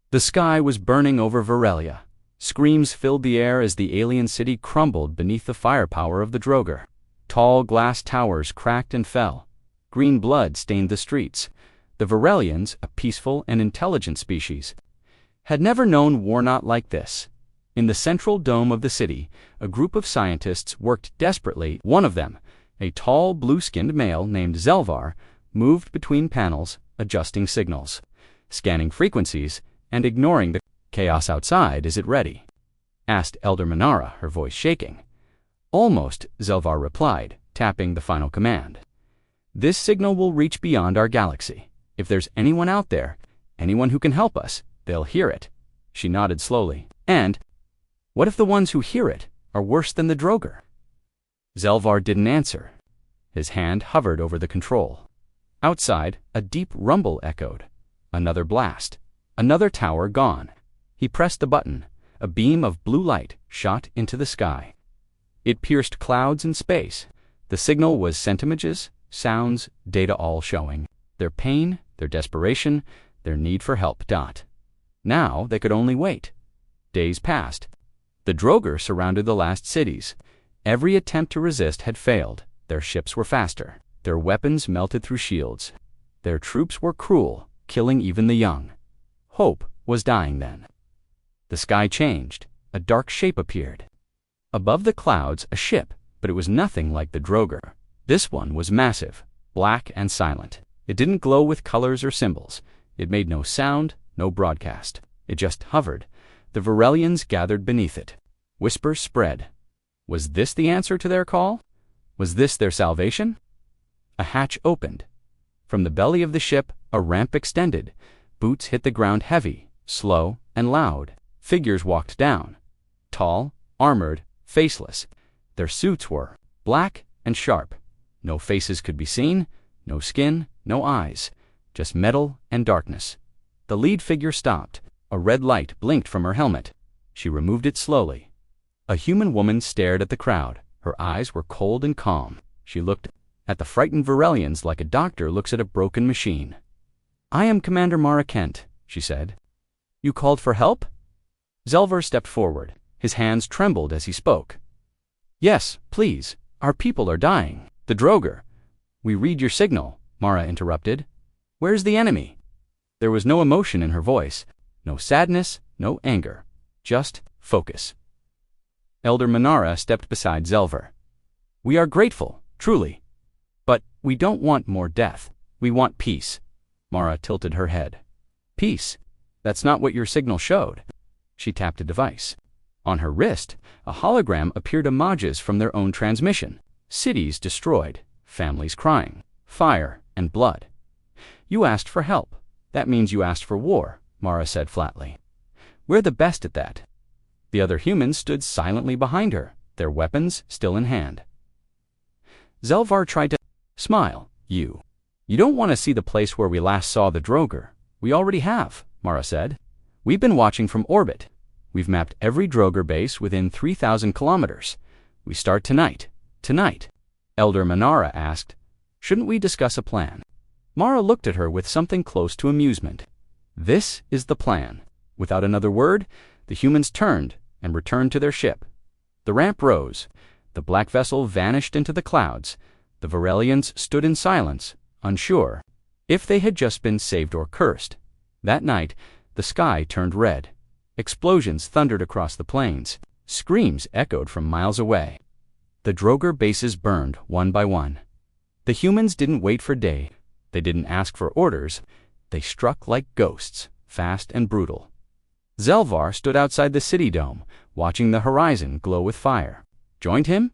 The sky was burning over Varelia. Screams filled the air as the alien city crumbled beneath the firepower of the Droger. Tall glass towers cracked and fell. Green blood stained the streets. The Varelians, a peaceful and intelligent species, had never known war not like this. In the central dome of the city, a group of scientists worked desperately. One of them, a tall, blue-skinned male named Zelvar, moved between panels, adjusting signals, scanning frequencies, and ignoring the chaos outside. "Is it ready?" asked Elder Minara, her voice shaking. "Almost," Zelvar replied, tapping the final command. "This signal will reach beyond our galaxy. If there's anyone out there, anyone who can help us, they'll hear it." She nodded slowly. "And what if the ones who hear it are worse than the Droger?" Zelvar didn't answer. His hand hovered over the control. Outside, a deep rumble echoed. Another blast. Another tower gone. He pressed the button. A beam of blue light shot into the sky. It pierced clouds and space. The signal was centimeters, sounds, data all showing. Their pain, their desperation, their need for help. Now they could only wait. Days passed. The Droger surrounded the last cities. Every attempt to resist had failed. Their ships were faster. Their weapons melted through shields. Their troops were cruel, killing even the young. Hope was dying then. The sky changed. A dark shape appeared. Above the clouds, a ship, but it was nothing like the Droger. This one was massive, black and silent. It didn't glow with colors or symbols. It made no sound, no broadcast. It just hovered. The Varelians gathered beneath it. Whispers spread. Was this the answer to their call? Was this their salvation? A hatch opened. From the belly of the ship, a ramp extended. Boots hit the ground heavy, slow, and loud. Figures walked down. Tall, armored, faceless. Their suits were black and sharp. No faces could be seen, no skin, no eyes. Just metal and darkness. The lead figure stopped. A red light blinked from her helmet. She removed it slowly. A human woman stared at the crowd. Her eyes were cold and calm. She looked at the frightened Varelians like a doctor looks at a broken machine. "I am Commander Mara Kent," she said. "You called for help?" Zelvar stepped forward. His hands trembled as he spoke. "Yes, please. Our people are dying. The Droger." "We read your signal," Mara interrupted. "Where's the enemy?" There was no emotion in her voice. No sadness, no anger. Just focus. Elder Minara stepped beside Zelvar. "We are grateful, truly. But we don't want more death. We want peace." Mara tilted her head. "Peace? That's not what your signal showed." She tapped a device. On her wrist, a hologram appeared images from their own transmission. Cities destroyed, families crying, fire and blood. "You asked for help. That means you asked for war," Mara said flatly. "We're the best at that." The other humans stood silently behind her, their weapons still in hand. Zelvar tried to smile. You don't want to see the place where we last saw the Droger." "We already have," Mara said. "We've been watching from orbit. We've mapped every Droger base within 3,000 kilometers. We start tonight." "Tonight?" Elder Minara asked. "Shouldn't we discuss a plan?" Mara looked at her with something close to amusement. "This is the plan." Without another word, the humans turned and returned to their ship. The ramp rose. The black vessel vanished into the clouds. The Varelians stood in silence, unsure if they had just been saved or cursed. That night, the sky turned red. Explosions thundered across the plains. Screams echoed from miles away. The Droger bases burned one by one. The humans didn't wait for day. They didn't ask for orders. They struck like ghosts, fast and brutal. Zelvar stood outside the city dome, watching the horizon glow with fire. Joined him?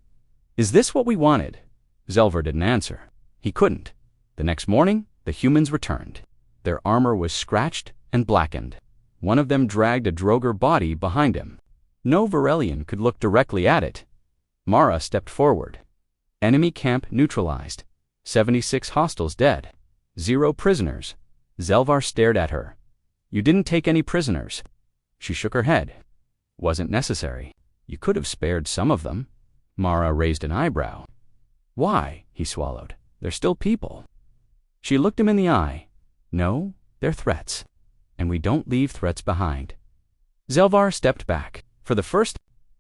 "Is this what we wanted?" Zelvar didn't answer. He couldn't. The next morning, the humans returned. Their armor was scratched and blackened. One of them dragged a Droger body behind him. No Varelian could look directly at it. Mara stepped forward. Enemy camp neutralized. 76 hostiles dead. 0 prisoners. Zelvar stared at her. "You didn't take any prisoners." She shook her head. "Wasn't necessary. You could have spared some of them." Mara raised an eyebrow. "Why?" he swallowed. "They're still people." She looked him in the eye. "No, they're threats." and we don't leave threats behind. Zelvar stepped back. For the first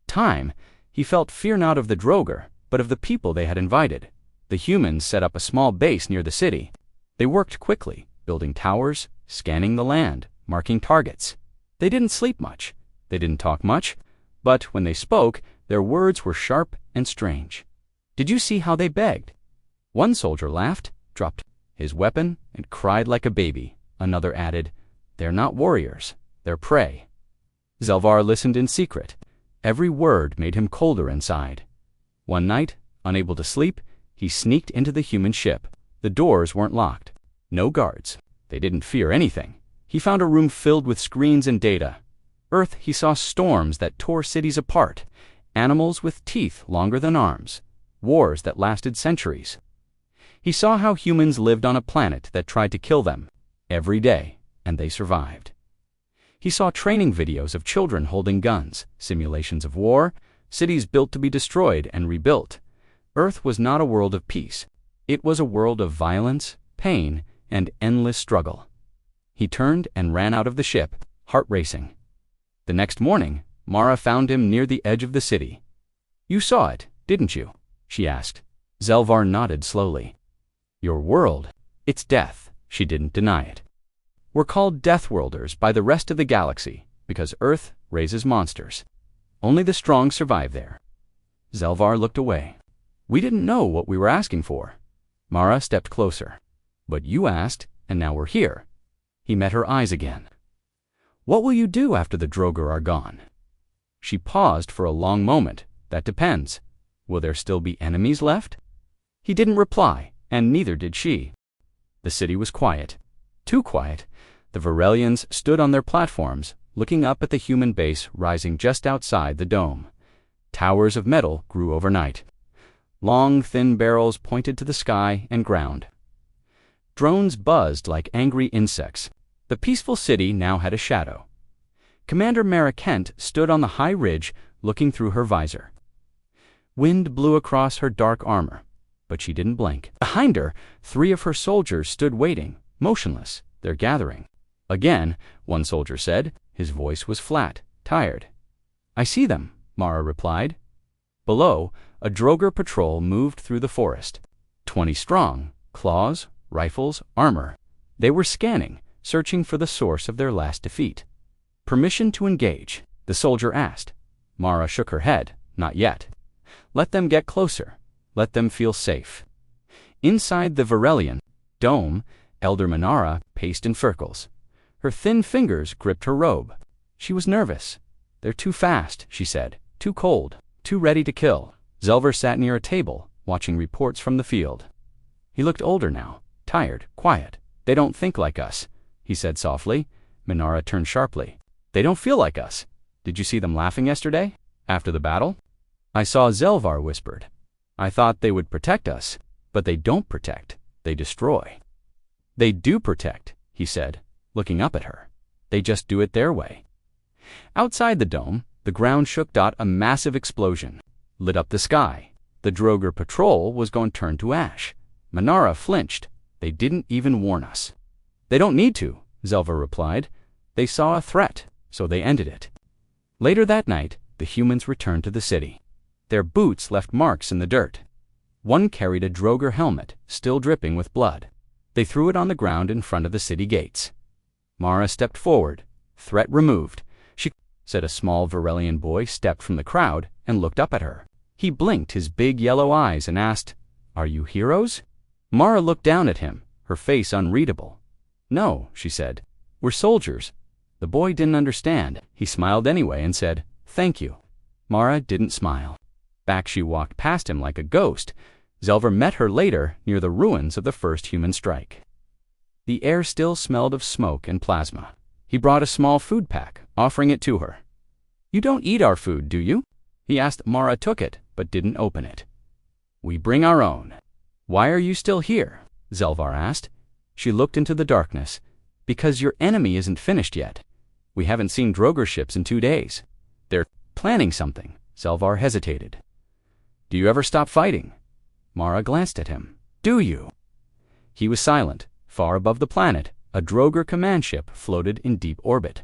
time, he felt fear not of the Droger, but of the people they had invited. The humans set up a small base near the city. They worked quickly, building towers, scanning the land, marking targets. They didn't sleep much. They didn't talk much, but when they spoke, their words were sharp and strange. Did you see how they begged? One soldier laughed, dropped his weapon, and cried like a baby. Another added, "They're not warriors, they're prey." Zelvar listened in secret. Every word made him colder inside. One night, unable to sleep, he sneaked into the human ship. The doors weren't locked. No guards. They didn't fear anything. He found a room filled with screens and data. Earth, he saw storms that tore cities apart, animals with teeth longer than arms, wars that lasted centuries. He saw how humans lived on a planet that tried to kill them every day, and they survived. He saw training videos of children holding guns, simulations of war, cities built to be destroyed and rebuilt. Earth was not a world of peace. It was a world of violence, pain, and endless struggle. He turned and ran out of the ship, heart racing. The next morning, Mara found him near the edge of the city. "You saw it, didn't you?" she asked. Zelvar nodded slowly. "Your world, it's death." She didn't deny it. "We're called Deathworlders by the rest of the galaxy because Earth raises monsters. Only the strong survive there." Zelvar looked away. "We didn't know what we were asking for." Mara stepped closer. "But you asked, and now we're here." He met her eyes again. "What will you do after the Droger are gone?" She paused for a long moment. "That depends. Will there still be enemies left?" He didn't reply, and neither did she. The city was quiet. Too quiet. The Varelians stood on their platforms, looking up at the human base rising just outside the dome. Towers of metal grew overnight. Long, thin barrels pointed to the sky and ground. Drones buzzed like angry insects. The peaceful city now had a shadow. Commander Mara Kent stood on the high ridge, looking through her visor. Wind blew across her dark armor, but she didn't blink. Behind her, 3 of her soldiers stood waiting, motionless, their gathering. "Again," one soldier said. His voice was flat, tired. "I see them," Mara replied. Below, a Droger patrol moved through the forest. 20 strong, claws, rifles, armor. They were scanning, searching for the source of their last defeat. "Permission to engage?" the soldier asked. Mara shook her head. "Not yet. Let them get closer. Let them feel safe." Inside the Varelian dome, Elder Minara paced in circles. Her thin fingers gripped her robe. She was nervous. "They're too fast," she said. "Too cold. Too ready to kill." Zelvar sat near a table, watching reports from the field. He looked older now, tired, quiet. "They don't think like us," he said softly. Minara turned sharply. "They don't feel like us. Did you see them laughing yesterday, after the battle?" "I saw," Zelvar whispered. "I thought they would protect us, but they don't protect. They destroy." "They do protect," he said, looking up at her. "They just do it their way." Outside the dome, the ground shook. A massive explosion lit up the sky. The Droger patrol was going to turn to ash. Minara flinched. "They didn't even warn us." "They don't need to," Zelvar replied. "They saw a threat, so they ended it." Later that night, the humans returned to the city. Their boots left marks in the dirt. One carried a Droger helmet, still dripping with blood. They threw it on the ground in front of the city gates. Mara stepped forward. "Threat removed," she said. A small Varelian boy stepped from the crowd and looked up at her. He blinked his big yellow eyes and asked, "Are you heroes?" Mara looked down at him, her face unreadable. "No," she said. "We're soldiers." The boy didn't understand. He smiled anyway and said, "Thank you." Mara didn't smile. Back she walked past him like a ghost. Zelvar met her later near the ruins of the first human strike. The air still smelled of smoke and plasma. He brought a small food pack, offering it to her. "You don't eat our food, do you?" he asked. Mara took it, but didn't open it. "We bring our own." "Why are you still here?" Zelvar asked. She looked into the darkness. "Because your enemy isn't finished yet. We haven't seen Droger ships in 2 days. They're planning something." Zelvar hesitated. "Do you ever stop fighting?" Mara glanced at him. "Do you?" He was silent. Far above the planet, A Droger command ship floated in deep orbit.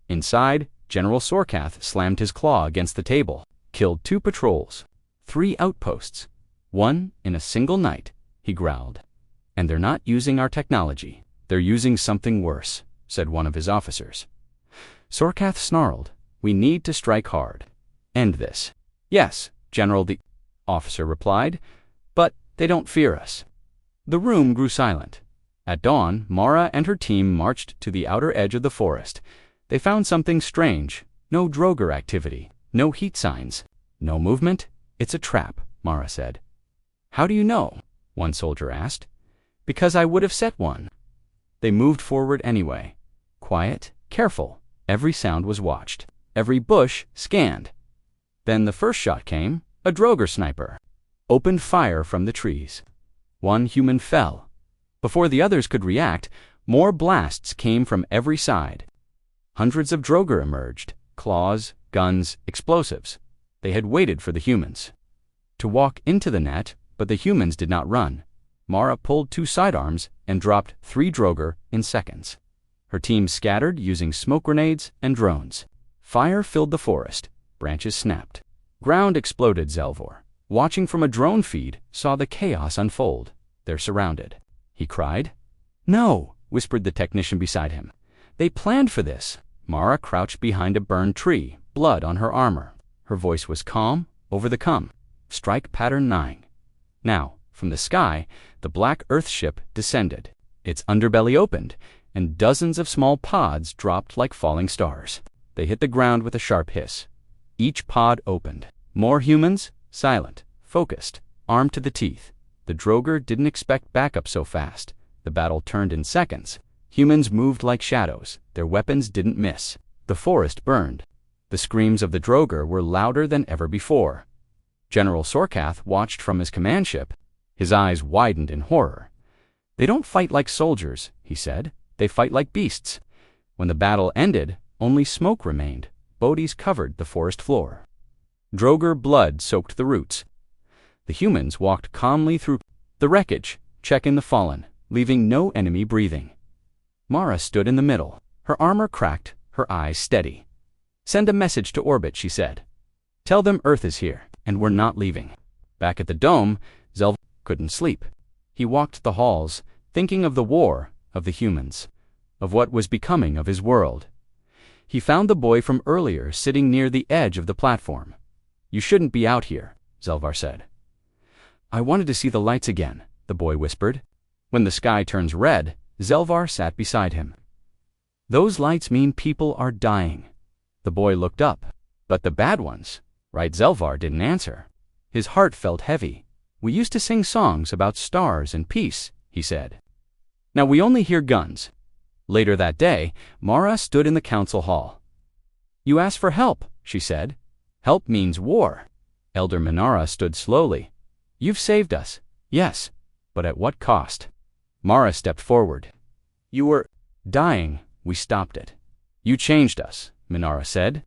Inside, General Sorkath slammed his claw against the table, killed 2 patrols, 3 outposts, 1 in a single night, he growled. And they're not using our technology. They're using something worse, said one of his officers. Sorkath snarled, we need to strike hard. End this. Yes, General, the officer replied, but they don't fear us. The room grew silent. At dawn, Mara and her team marched to the outer edge of the forest. They found something strange. No Droger activity, no heat signs, no movement. It's a trap, Mara said. How do you know? One soldier asked. Because I would have set one. They moved forward anyway. Quiet, careful. Every sound was watched. Every bush scanned. Then the first shot came, a Droger sniper. Opened fire from the trees. 1 human fell. Before the others could react, more blasts came from every side. Hundreds of Droger emerged, claws, guns, explosives. They had waited for the humans to walk into the net, but the humans did not run. Mara pulled 2 sidearms and dropped 3 Droger in seconds. Her team scattered using smoke grenades and drones. Fire filled the forest. Branches snapped. Ground exploded. Zelvar, watching from a drone feed, saw the chaos unfold. They're surrounded. He cried. No, whispered the technician beside him. They planned for this. Mara crouched behind a burned tree, blood on her armor. Her voice was calm, over the come. Strike pattern 9. Now, from the sky, the black Earth ship descended. Its underbelly opened, and dozens of small pods dropped like falling stars. They hit the ground with a sharp hiss. Each pod opened. More humans, silent, focused, armed to the teeth. The Droger didn't expect backup so fast. The battle turned in seconds. Humans moved like shadows. Their weapons didn't miss. The forest burned. The screams of the Droger were louder than ever before. General Sorkath watched from his command ship. His eyes widened in horror. They don't fight like soldiers, he said. They fight like beasts. When the battle ended, only smoke remained. Bodies covered the forest floor. Droger blood soaked the roots. The humans walked calmly through the wreckage, checking the fallen, leaving no enemy breathing. Mara stood in the middle, her armor cracked, her eyes steady. Send a message to orbit, she said. Tell them Earth is here, and we're not leaving. Back at the dome, Zelvar couldn't sleep. He walked the halls, thinking of the war, of the humans, of what was becoming of his world. He found the boy from earlier sitting near the edge of the platform. You shouldn't be out here, Zelvar said. I wanted to see the lights again, the boy whispered. When the sky turns red, Zelvar sat beside him. Those lights mean people are dying. The boy looked up. But the bad ones, right? Zelvar didn't answer. His heart felt heavy. We used to sing songs about stars and peace, he said. Now we only hear guns. Later that day, Mara stood in the council hall. You asked for help, she said. Help means war. Elder Minara stood slowly. You've saved us. Yes, but at what cost? Mara stepped forward. You were dying. We stopped it. You changed us, Minara said.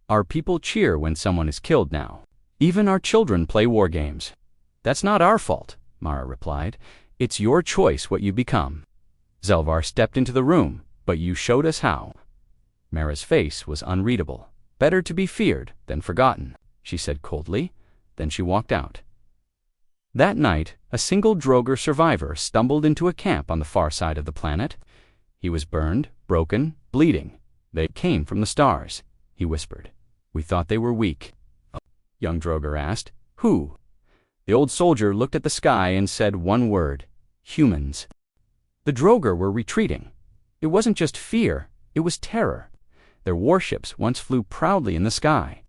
Our people cheer when someone is killed now. Even our children play war games. That's not our fault, Mara replied. It's your choice what you become. Zelvar stepped into the room, but you showed us how. Mara's face was unreadable. Better to be feared than forgotten, she said coldly. Then she walked out. That night, a single Droger survivor stumbled into a camp on the far side of the planet. He was burned, broken, bleeding. They came from the stars, he whispered. We thought they were weak. Young Droger asked, Who? The old soldier looked at the sky and said one word, humans. The Droger were retreating. It wasn't just fear, it was terror. Their warships once flew proudly in the sky.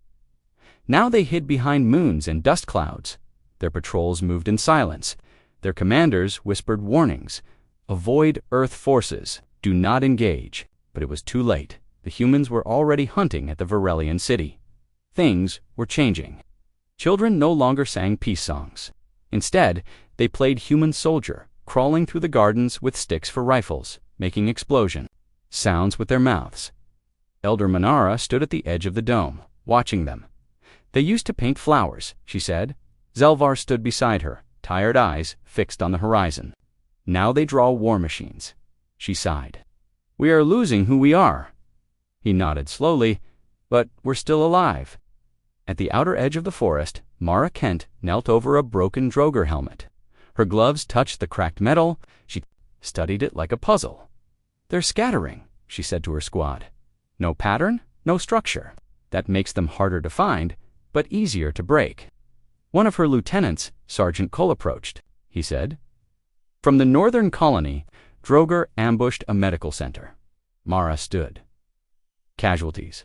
Now they hid behind moons and dust clouds. Their patrols moved in silence. Their commanders whispered warnings. Avoid Earth forces. Do not engage. But it was too late. The humans were already hunting at the Varelian city. Things were changing. Children no longer sang peace songs. Instead, they played human soldier, crawling through the gardens with sticks for rifles, making explosion sounds with their mouths. Elder Minara stood at the edge of the dome, watching them. They used to paint flowers, she said. Zelvar stood beside her, tired eyes fixed on the horizon. Now they draw war machines. she sighed. "We are losing who we are." He nodded slowly, "But we're still alive." At the outer edge of the forest, Mara Kent knelt over a broken Droger helmet. Her gloves touched the cracked metal. She studied it like a puzzle. "They're scattering," she said to her squad. "No pattern, no structure. That makes them harder to find, but easier to break." One of her lieutenants, Sergeant Cole, approached. He said, "From the northern colony, Droger ambushed a medical center." Mara stood. Casualties: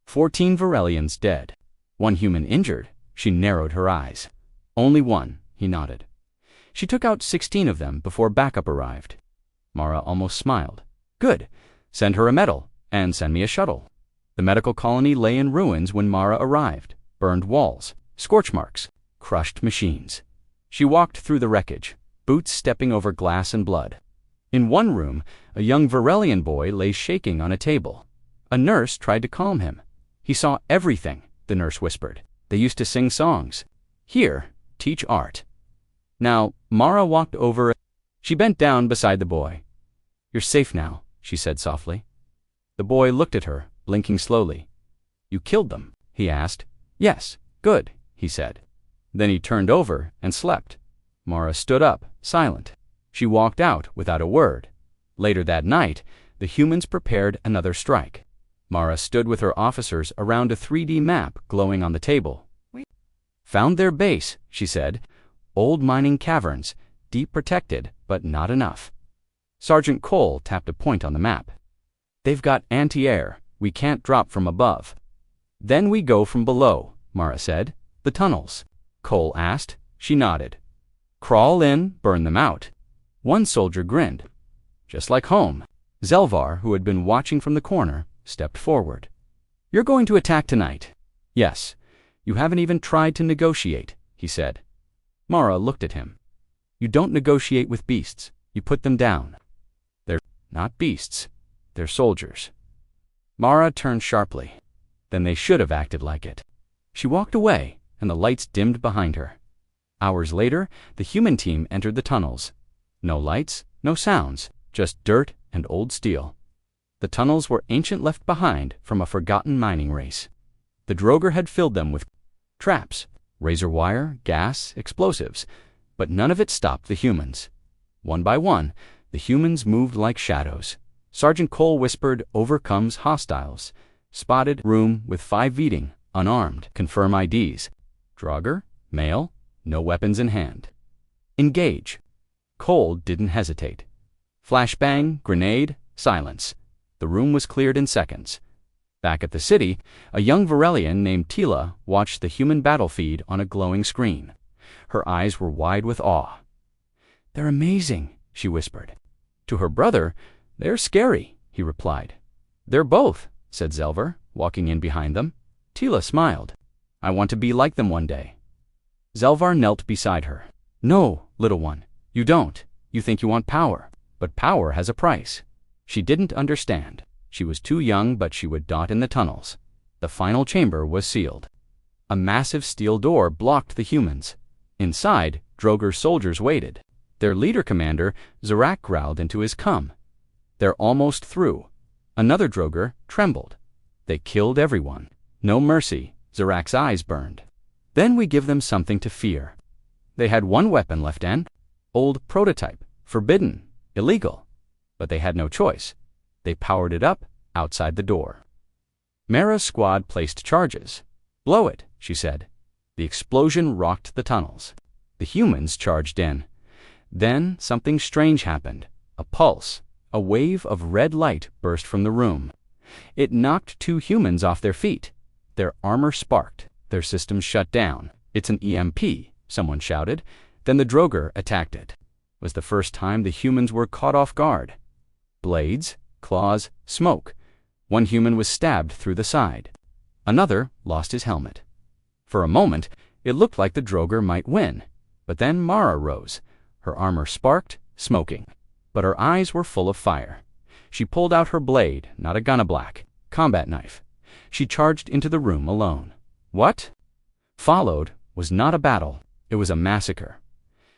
14 Varelians dead. 1 human injured. She narrowed her eyes. "Only one," he nodded. "She took out 16 of them before backup arrived." Mara almost smiled. "Good. Send her a medal, and send me a shuttle." The medical colony lay in ruins when Mara arrived. Burned walls, scorch marks, crushed machines. She walked through the wreckage, boots stepping over glass and blood. In one room, a young Varelian boy lay shaking on a table. A nurse tried to calm him. "He saw everything," the nurse whispered. "They used to sing songs. Here, teach art." Now, Mara walked over. She bent down beside the boy. "You're safe now," she said softly. The boy looked at her, blinking slowly. "You killed them?" he asked. "Yes, good," he said. Then he turned over and slept. Mara stood up, silent. She walked out without a word. Later that night, the humans prepared another strike. Mara stood with her officers around a 3D map glowing on the table. "Found their base," she said. "Old mining caverns, deep protected, but not enough." Sergeant Cole tapped a point on the map. "They've got anti-air. We can't drop from above." "Then we go from below," Mara said. "The tunnels." Cole asked. She nodded. "Crawl in, burn them out." One soldier grinned. "Just like home." Zelvar, who had been watching from the corner, stepped forward. "You're going to attack tonight?" "Yes. You haven't even tried to negotiate," he said. Mara looked at him. "You don't negotiate with beasts. You put them down." "They're not beasts. They're soldiers." Mara turned sharply. Then they should have acted like it. She walked away, and the lights dimmed behind her. Hours later, the human team entered the tunnels. No lights, no sounds, just dirt and old steel. The tunnels were ancient, left behind from a forgotten mining race. The Droger had filled them with traps, razor wire, gas, explosives, but none of it stopped the humans. One by one, the humans moved like shadows. Sergeant Cole whispered, "Overcomes hostiles. Spotted room with 5 Veeding, unarmed. Confirm IDs. Droger, male, no weapons in hand. Engage." Cole didn't hesitate. Flashbang, grenade, silence. The room was cleared in seconds. Back at the city, a young Varelian named Tila watched the human battle feed on a glowing screen. Her eyes were wide with awe. "They're amazing," she whispered. To her brother, "They're scary," he replied. "They're both," said Zelvar, walking in behind them. Tila smiled. "I want to be like them one day." Zelvar knelt beside her. "No, little one, you don't. You think you want power, but power has a price." She didn't understand. She was too young, but she would dot in the tunnels. The final chamber was sealed. A massive steel door blocked the humans. Inside, Droger soldiers waited. Their leader commander, Zarak, growled into his cum. "They're almost through." Another Droger trembled. "They killed everyone. No mercy." Zarak's eyes burned. "Then we give them something to fear." They had one weapon left, an old prototype, forbidden, illegal. But they had no choice. They powered it up outside the door. Mara's squad placed charges. "Blow it," she said. The explosion rocked the tunnels. The humans charged in. Then something strange happened. A pulse, a wave of red light burst from the room. It knocked 2 humans off their feet. Their armor sparked. Their systems shut down. "It's an EMP," someone shouted. Then the Droger attacked it. It was the first time the humans were caught off guard. Blades, claws, smoke. One human was stabbed through the side. Another lost his helmet. For a moment, it looked like the Droger might win. But then Mara rose. Her armor sparked, smoking. But her eyes were full of fire. She pulled out her blade, not a gunablack, combat knife. She charged into the room alone. What followed was not a battle. It was a massacre.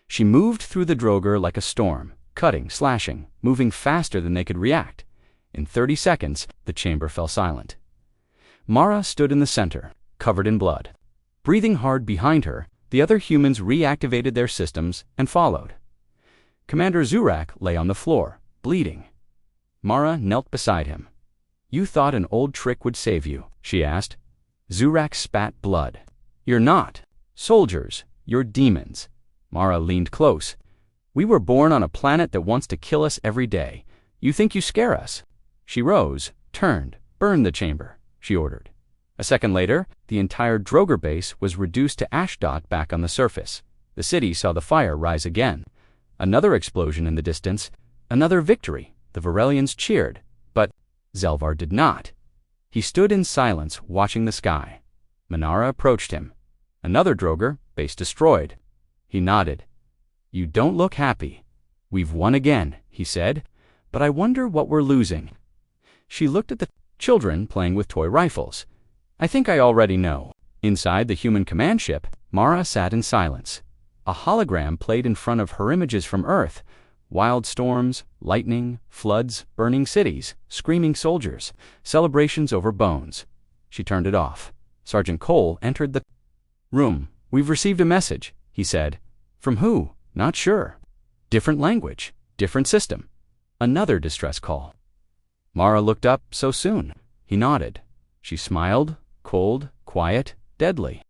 She moved through the Droger like a storm, cutting, slashing, moving faster than they could react. In 30 seconds, the chamber fell silent. Mara stood in the center, covered in blood. Breathing hard behind her, the other humans reactivated their systems and followed. Commander Zurak lay on the floor, bleeding. Mara knelt beside him. "You thought an old trick would save you," she asked. Zurak spat blood. "You're not soldiers, you're demons." Mara leaned close. "We were born on a planet that wants to kill us every day. You think you scare us?" She rose, turned. "Burn the chamber," she ordered. A second later, the entire Droger base was reduced to ash dot back on the surface. The city saw the fire rise again. Another explosion in the distance. Another victory. The Varelians cheered. But Zelvar did not. He stood in silence, watching the sky. Minara approached him. "Another Droger, base destroyed." He nodded. "You don't look happy." "We've won again," he said. "But I wonder what we're losing." She looked at the children playing with toy rifles. "I think I already know." Inside the human command ship, Mara sat in silence. A hologram played in front of her images from Earth. Wild storms, lightning, floods, burning cities, screaming soldiers, celebrations over bones. She turned it off. Sergeant Cole entered the room. "We've received a message," he said. "From who? Not sure. Different language, different system." Another distress call. Mara looked up. "So soon?" He nodded. She smiled, cold, quiet, deadly.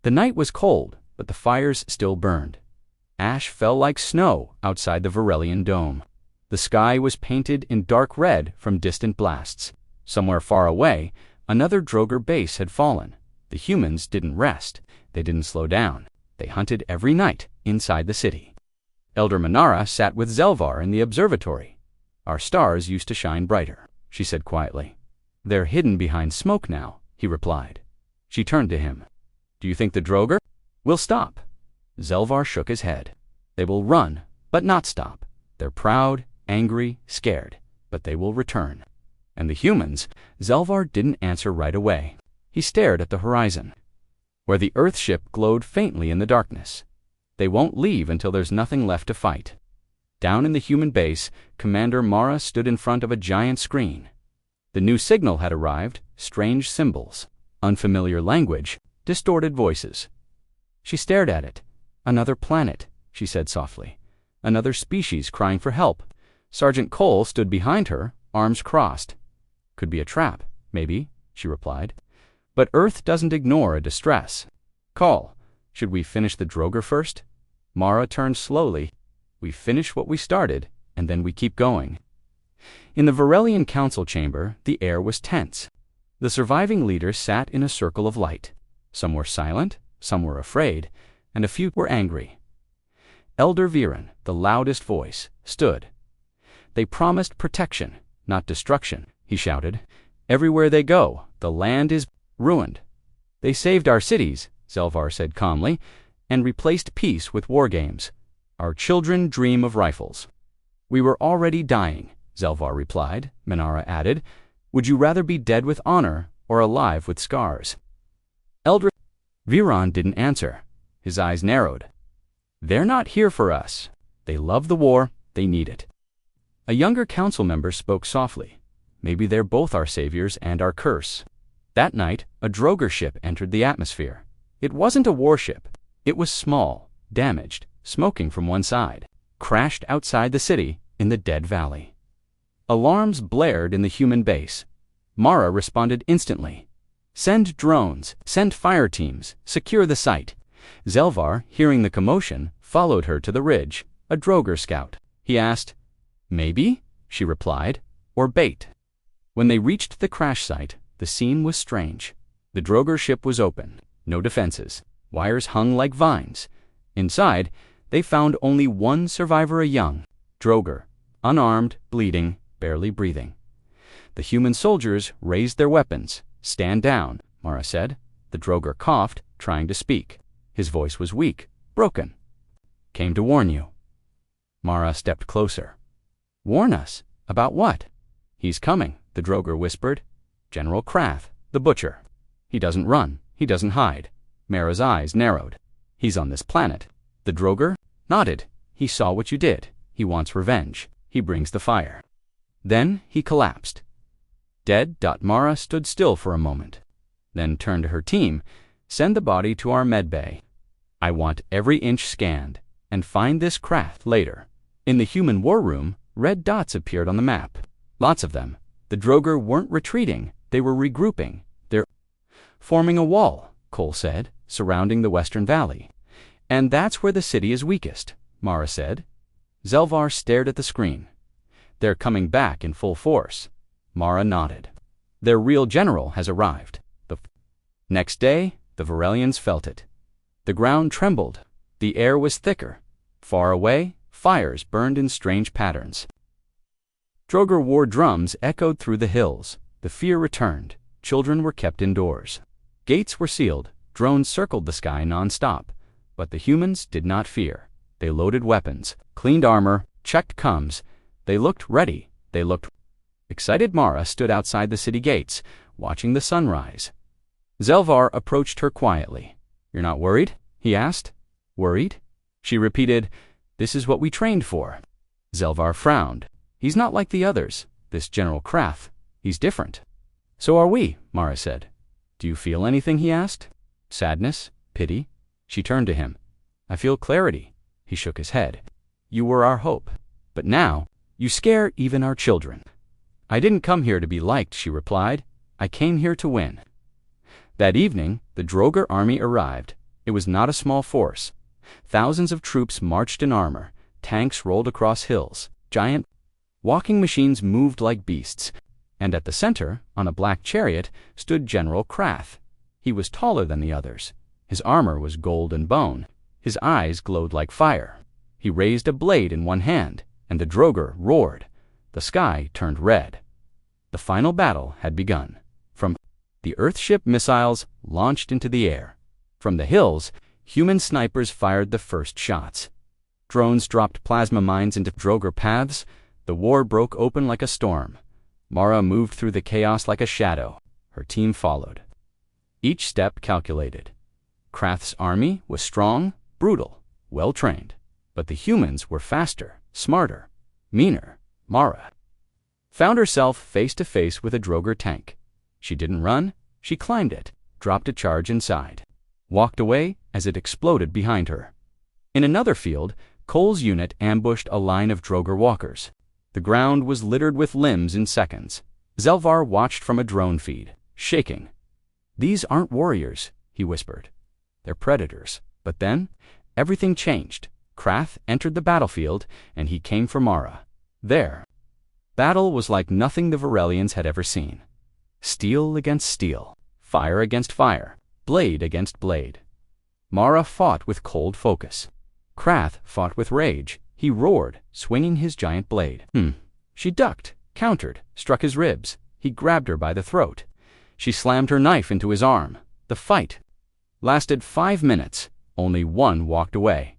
The night was cold, but the fires still burned. Ash fell like snow outside the Varelian dome. The sky was painted in dark red from distant blasts. Somewhere far away, another Droger base had fallen. The humans didn't rest. They didn't slow down. They hunted every night inside the city. Elder Minara sat with Zelvar in the observatory. "Our stars used to shine brighter," she said quietly. "They're hidden behind smoke now," he replied. She turned to him. "Do you think the Droger will stop?" Zelvar shook his head. "They will run, but not stop. They're proud, angry, scared, but they will return." "And the humans?" Zelvar didn't answer right away. He stared at the horizon, where the Earthship glowed faintly in the darkness. "They won't leave until there's nothing left to fight." Down in the human base, Commander Mara stood in front of a giant screen. The new signal had arrived, strange symbols, unfamiliar language, distorted voices. She stared at it. "Another planet," she said softly. "Another species crying for help." Sergeant Cole stood behind her, arms crossed. "Could be a trap, maybe," she replied. "But Earth doesn't ignore a distress." "Call, should we finish the Droger first?" Mara turned slowly. "We finish what we started, and then we keep going." In the Varelian council chamber, the air was tense. The surviving leaders sat in a circle of light. Some were silent, some were afraid, and a few were angry. Elder Viren, the loudest voice, stood. "They promised protection, not destruction," he shouted. "Everywhere they go, the land is ruined." "They saved our cities," Zelvar said calmly, "and replaced peace with war games. Our children dream of rifles." "We were already dying," Zelvar replied. Minara added, "Would you rather be dead with honor or alive with scars?" Elder Viren didn't answer. His eyes narrowed. "They're not here for us. They love the war. They need it." A younger council member spoke softly. "Maybe they're both our saviors and our curse." That night, a Droger ship entered the atmosphere. It wasn't a warship. It was small, damaged, smoking from one side, crashed outside the city in the Dead Valley. Alarms blared in the human base. Mara responded instantly. "Send drones, send fire teams, secure the site." Zelvar, hearing the commotion, followed her to the ridge, a Droger scout. He asked, "Maybe?" she replied, "or bait." When they reached the crash site, the scene was strange. The Droger ship was open, no defenses, wires hung like vines. Inside, they found only one survivor, a young Droger, unarmed, bleeding, barely breathing. The human soldiers raised their weapons. "Stand down," Mara said. The Droger coughed, trying to speak. His voice was weak, broken. "Came to warn you." Mara stepped closer. "Warn us? About what?" "He's coming," the Droger whispered. "General Krath, the butcher. He doesn't run. He doesn't hide." Mara's eyes narrowed. "He's on this planet." The Droger nodded. "He saw what you did. He wants revenge. He brings the fire. Then he collapsed. Dead. Mara stood still for a moment, then turned to her team. Send the body to our medbay. I want every inch scanned, and find this craft later. In the human war room, red dots appeared on the map. Lots of them. The Droger weren't retreating, they were regrouping. They're forming a wall, Cole said, surrounding the western valley. And that's where the city is weakest, Mara said. Zelvar stared at the screen. They're coming back in full force. Mara nodded. Their real general has arrived. The next day, the Varelians felt it. The ground trembled. The air was thicker. Far away, fires burned in strange patterns. Droger war drums echoed through the hills. The fear returned. Children were kept indoors. Gates were sealed. Drones circled the sky non-stop. But the humans did not fear. They loaded weapons, cleaned armor, checked comms. They looked ready. They looked. Excited Mara stood outside the city gates, watching the sunrise. Zelvar approached her quietly. You're not worried? He asked. Worried? She repeated, This is what we trained for. Zelvar frowned. He's not like the others, this General Krath. He's different. So are we, Mara said. Do you feel anything? He asked. Sadness? Pity? She turned to him. I feel clarity. He shook his head. You were our hope. But now, you scare even our children. I didn't come here to be liked, she replied. I came here to win. That evening, the Droger army arrived. It was not a small force. Thousands of troops marched in armor. Tanks rolled across hills. Giant walking machines moved like beasts. And at the center, on a black chariot, stood General Krath. He was taller than the others. His armor was gold and bone. His eyes glowed like fire. He raised a blade in one hand, and the Droger roared. The sky turned red. The final battle had begun. From the Earthship missiles launched into the air. From the hills, human snipers fired the first shots. Drones dropped plasma mines into Droger paths. The war broke open like a storm. Mara moved through the chaos like a shadow. Her team followed. Each step calculated. Krath's army was strong, brutal, well-trained. But the humans were faster, smarter, meaner. Mara found herself face to face with a Droger tank. She didn't run. She climbed it, dropped a charge inside, walked away as it exploded behind her. In another field, Cole's unit ambushed a line of Droger walkers. The ground was littered with limbs in seconds. Zelvar watched from a drone feed, shaking. These aren't warriors, he whispered. They're predators. But then, everything changed. Krath entered the battlefield, and he came for Mara. There. Battle was like nothing the Varelians had ever seen. Steel against steel, fire against fire, blade against blade. Mara fought with cold focus. Krath fought with rage. He roared, swinging his giant blade. She ducked, countered, struck his ribs. He grabbed her by the throat. She slammed her knife into his arm. The fight lasted 5 minutes. Only one walked away.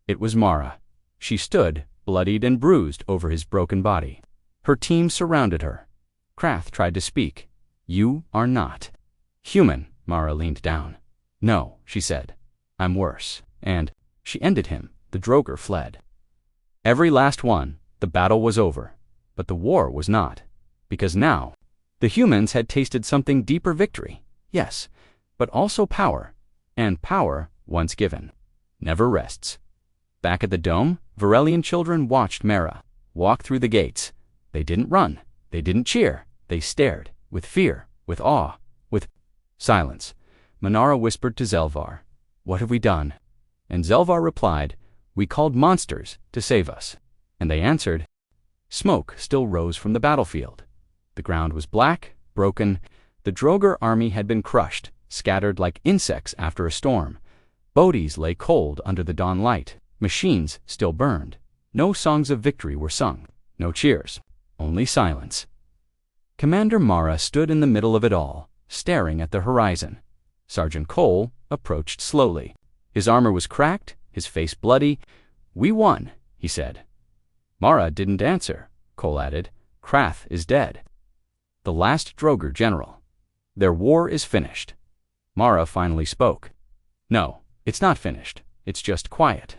It was Mara. She stood, bloodied and bruised, over his broken body. Her team surrounded her. Krath tried to speak. You are not human. Mara leaned down. No, she said. I'm worse. And she ended him. The Droger fled. Every last one. The battle was over. But the war was not. Because now, the humans had tasted something deeper: victory. Yes, but also power. And power, once given, never rests. Back at the dome, Varelian children watched Mara walk through the gates. They didn't run. They didn't cheer. They stared, with fear, with awe, with silence. Manara whispered to Zelvar, What have we done? And Zelvar replied, We called monsters to save us. And they answered. Smoke still rose from the battlefield. The ground was black, broken. The Droger army had been crushed, scattered like insects after a storm. Bodies lay cold under the dawn light. Machines still burned. No songs of victory were sung. No cheers. Only silence. Commander Mara stood in the middle of it all, staring at the horizon. Sergeant Cole approached slowly. His armor was cracked, his face bloody. We won, he said. Mara didn't answer. Cole added, Krath is dead. The last Droger general. Their war is finished. Mara finally spoke. No, it's not finished. It's just quiet.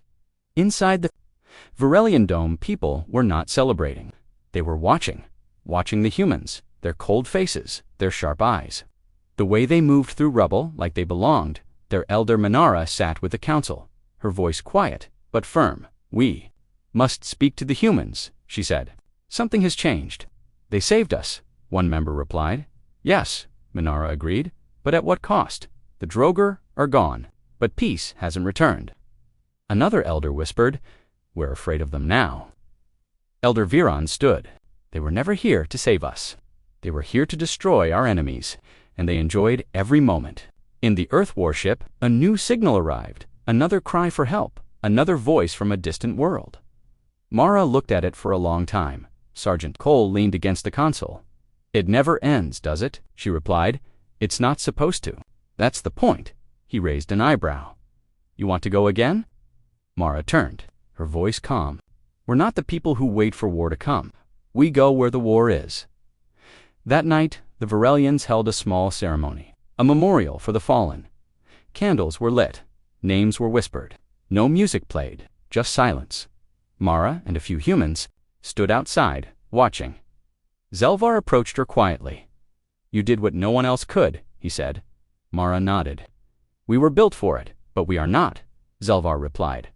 Inside the Varelian Dome people were not celebrating. They were watching the humans, their cold faces, their sharp eyes. The way they moved through rubble like they belonged. Their elder Minara sat with the council, her voice quiet but firm. "We must speak to the humans," she said. "Something has changed." "They saved us," one member replied. "Yes," Minara agreed, "but at what cost? The Droger are gone, but peace hasn't returned." Another elder whispered, "We're afraid of them now." Elder Viron stood. "They were never here to save us. They were here to destroy our enemies, and they enjoyed every moment." In the Earth warship, a new signal arrived, another cry for help, another voice from a distant world. Mara looked at it for a long time. Sergeant Cole leaned against the console. "It never ends, does it?" she replied. "It's not supposed to." "That's the point." He raised an eyebrow. "You want to go again?" Mara turned, her voice calm. "We're not the people who wait for war to come. We go where the war is." That night, the Varelians held a small ceremony, a memorial for the fallen. Candles were lit, names were whispered. No music played, just silence. Mara and a few humans stood outside, watching. Zelvar approached her quietly. "You did what no one else could," he said. Mara nodded. "We were built for it, but we are not," Zelvar replied.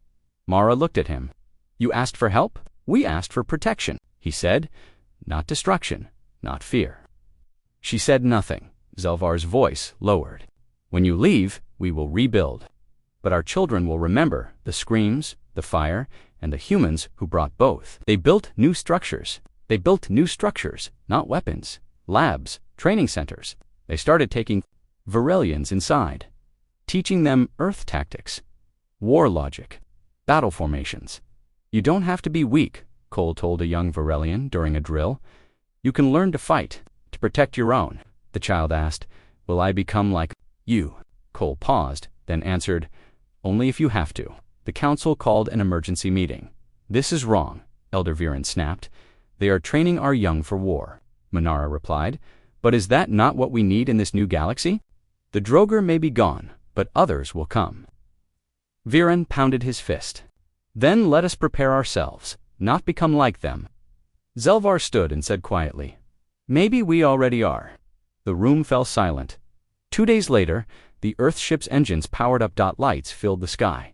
Mara looked at him. "You asked for help? We asked for protection," he said. "Not destruction, not fear." She said nothing. Zelvar's voice lowered. "When you leave, we will rebuild. But our children will remember the screams, the fire, and the humans who brought both. They built new structures. They built new structures, not weapons, labs, training centers. They started taking Varelians inside, teaching them Earth tactics, war logic, battle formations. You don't have to be weak," Cole told a young Varelian during a drill. "You can learn to fight, to protect your own." The child asked, "Will I become like you?" Cole paused, then answered, "Only if you have to." The council called an emergency meeting. "This is wrong," Elder Viren snapped. "They are training our young for war," Minara replied. "But is that not what we need in this new galaxy? The Droger may be gone, but others will come." Viren pounded his fist. "Then let us prepare ourselves, not become like them." Zelvar stood and said quietly, "Maybe we already are." The room fell silent. 2 days later, the Earthship's engines powered up. Lights filled the sky.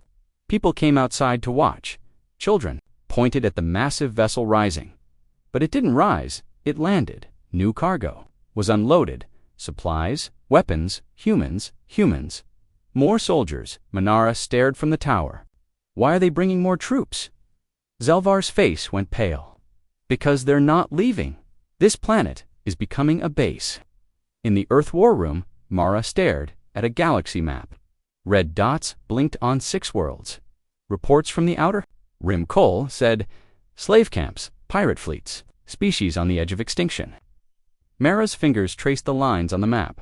People came outside to watch. Children pointed at the massive vessel rising. But it didn't rise, it landed. New cargo was unloaded. Supplies, weapons, humans. More soldiers. Minara stared from the tower. "Why are they bringing more troops?" Zelvar's face went pale. "Because they're not leaving. This planet is becoming a base." In the Earth war room, Mara stared at a galaxy map. Red dots blinked on 6 worlds. Reports from the outer rim. Cole said, "Slave camps, pirate fleets, species on the edge of extinction." Mara's fingers traced the lines on the map.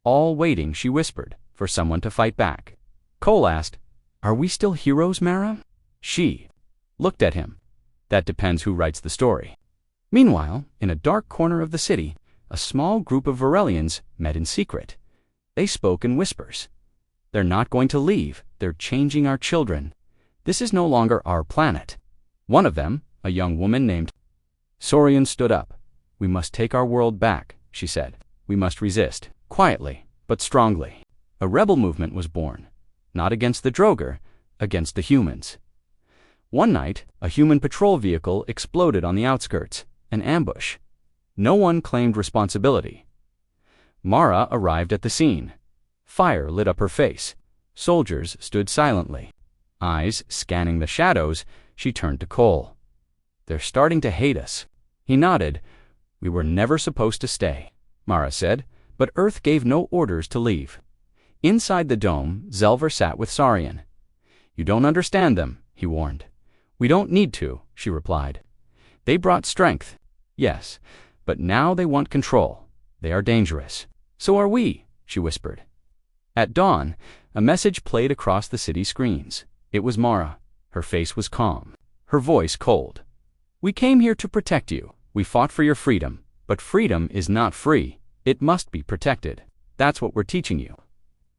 "All waiting," she whispered, "for someone to fight back." Cole asked, "Are we still heroes, Mara?" She looked at him. "That depends who writes the story." Meanwhile, in a dark corner of the city, a small group of Varelians met in secret. They spoke in whispers. "They're not going to leave. They're changing our children. This is no longer our planet." One of them, a young woman named Saurian, stood up. "We must take our world back," she said. "We must resist, quietly, but strongly." A rebel movement was born, not against the Droger, against the humans. One night, a human patrol vehicle exploded on the outskirts, an ambush. No one claimed responsibility. Mara arrived at the scene. Fire lit up her face. Soldiers stood silently. Eyes scanning the shadows, she turned to Cole. "They're starting to hate us." He nodded. "We were never supposed to stay," Mara said, but Earth gave no orders to leave. Inside the dome, Zelvar sat with Saurian. "You don't understand them," he warned. "We don't need to," she replied. "They brought strength, yes, but now they want control. They are dangerous." "So are we," she whispered. At dawn, a message played across the city screens. It was Mara. Her face was calm, her voice cold. "We came here to protect you. We fought for your freedom, but freedom is not free. It must be protected. That's what we're teaching you."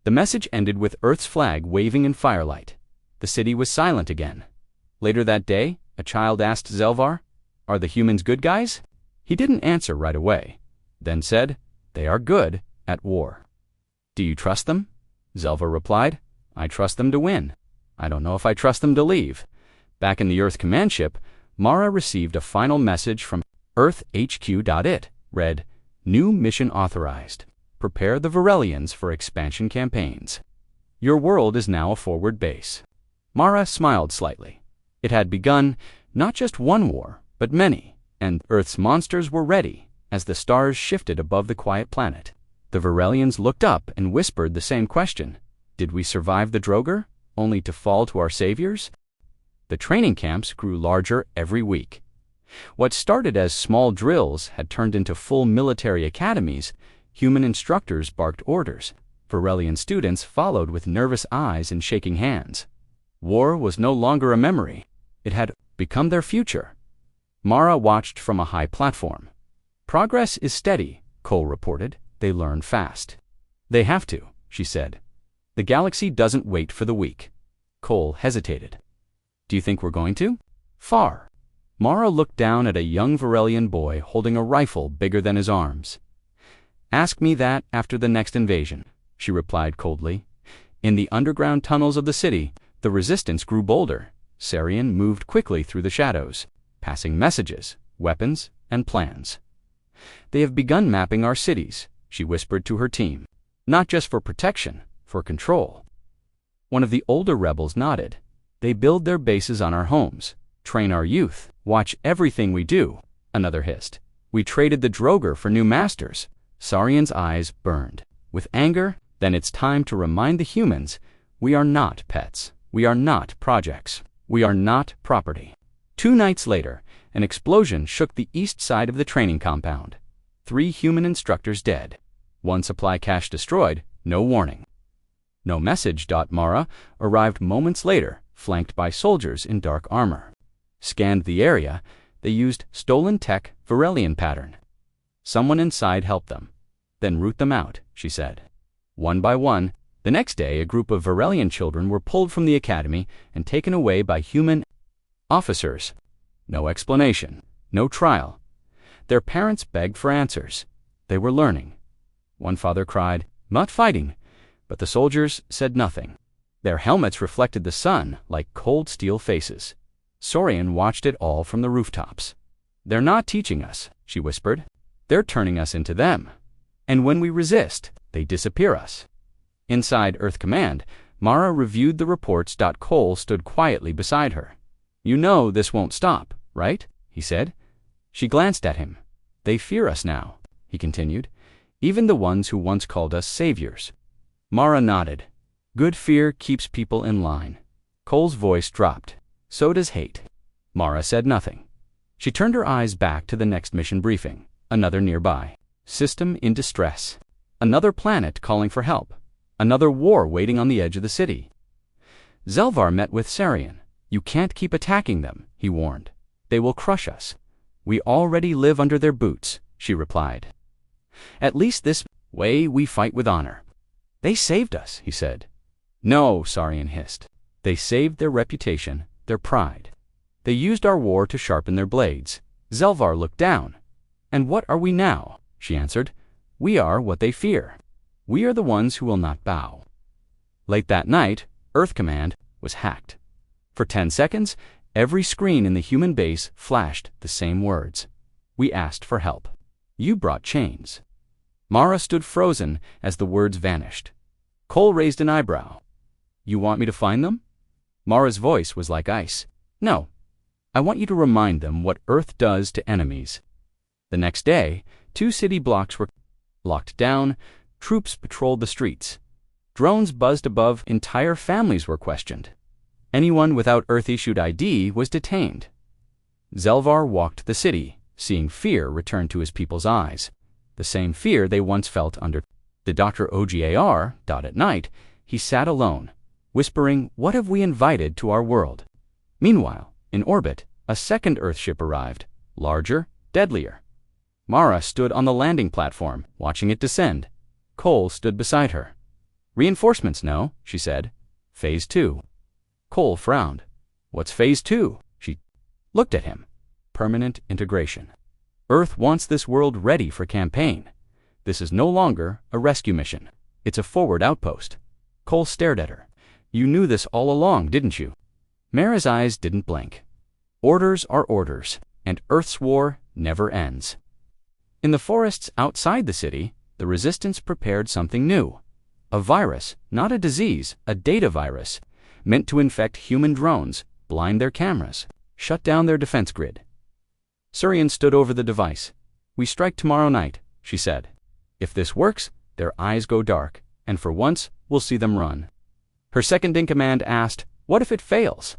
The message ended with Earth's flag waving in firelight. The city was silent again. Later that day, a child asked Zelvar. Are the humans good guys? He didn't answer right away, then said, they are good at war. Do you trust them? Zelvar replied, I trust them to win. I don't know if I trust them to leave. Back in the Earth command ship, Mara received a final message from Earth HQ. It read, New mission authorized. Prepare the Varelians for expansion campaigns. Your world is now a forward base. Mara smiled slightly. It had begun not just one war, but many, and Earth's monsters were ready as the stars shifted above the quiet planet. The Varelians looked up and whispered the same question. Did we survive the Droger, only to fall to our saviors? The training camps grew larger every week. What started as small drills had turned into full military academies. Human instructors barked orders. Varelian students followed with nervous eyes and shaking hands. War was no longer a memory. It had become their future. Mara watched from a high platform. Progress is steady, Cole reported. They learn fast. They have to, she said. The galaxy doesn't wait for the weak. Cole hesitated. Do you think we're going to? Far. Mara looked down at a young Varelian boy holding a rifle bigger than his arms. Ask me that after the next invasion, she replied coldly. In the underground tunnels of the city, the resistance grew bolder. Sarian moved quickly through the shadows, passing messages, weapons, and plans. They have begun mapping our cities, she whispered to her team. Not just for protection, for control. One of the older rebels nodded. They build their bases on our homes, train our youth, watch everything we do, another hissed. We traded the Droger for new masters. Sarian's eyes burned. With anger, then it's time to remind the humans, we are not pets. We are not projects. We are not property. 2 nights later, an explosion shook the east side of the training compound. 3 human instructors dead. 1 supply cache destroyed, no warning. No message. Mara arrived moments later, flanked by soldiers in dark armor. Scanned the area, they used stolen tech Varelian pattern. Someone inside helped them. Then root them out, she said. One by one, the next day a group of Varelian children were pulled from the academy and taken away by human officers. No explanation, no trial. Their parents begged for answers. They were learning. One father cried, not fighting, but the soldiers said nothing. Their helmets reflected the sun like cold steel faces. Sorian watched it all from the rooftops. They're not teaching us, she whispered. They're turning us into them. And when we resist, they disappear us. Inside Earth Command, Mara reviewed the reports. Cole stood quietly beside her. You know this won't stop, right? He said. She glanced at him. They fear us now, he continued, even the ones who once called us saviors. Mara nodded. Good fear keeps people in line. Cole's voice dropped. So does hate. Mara said nothing. She turned her eyes back to the next mission briefing. Another nearby. System in distress. Another planet calling for help. Another war waiting on the edge of the city. Zelvar met with Sarian. You can't keep attacking them, he warned. They will crush us. We already live under their boots, she replied. At least this way we fight with honor. They saved us, he said. No, Sarian hissed. They saved their reputation, their pride. They used our war to sharpen their blades. Zelvar looked down. And what are we now? She answered. We are what they fear. We are the ones who will not bow. Late that night, Earth Command was hacked. For 10 seconds, every screen in the human base flashed the same words. We asked for help. You brought chains. Mara stood frozen as the words vanished. Cole raised an eyebrow. You want me to find them? Mara's voice was like ice. No. I want you to remind them what Earth does to enemies. The next day, 2 city blocks were locked down, troops patrolled the streets. Drones buzzed above, entire families were questioned. Anyone without Earth-issued ID was detained. Zelvar walked the city, seeing fear return to his people's eyes. The same fear they once felt under the Dr. Ogar. At night, he sat alone, whispering, what have we invited to our world? Meanwhile, in orbit, a second Earthship arrived, larger, deadlier. Mara stood on the landing platform, watching it descend. Cole stood beside her. Reinforcements, no, she said. Phase 2. Cole frowned. What's Phase 2? looked at him. Permanent integration. Earth wants this world ready for campaign. This is no longer a rescue mission. It's a forward outpost. Cole stared at her. You knew this all along, didn't you? Mara's eyes didn't blink. Orders are orders, and Earth's war never ends. In the forests outside the city, the Resistance prepared something new. A virus, not a disease, a data virus, meant to infect human drones, blind their cameras, shut down their defense grid. Surian stood over the device. We strike tomorrow night, she said. If this works, their eyes go dark, and for once, we'll see them run. Her second-in-command asked, what if it fails?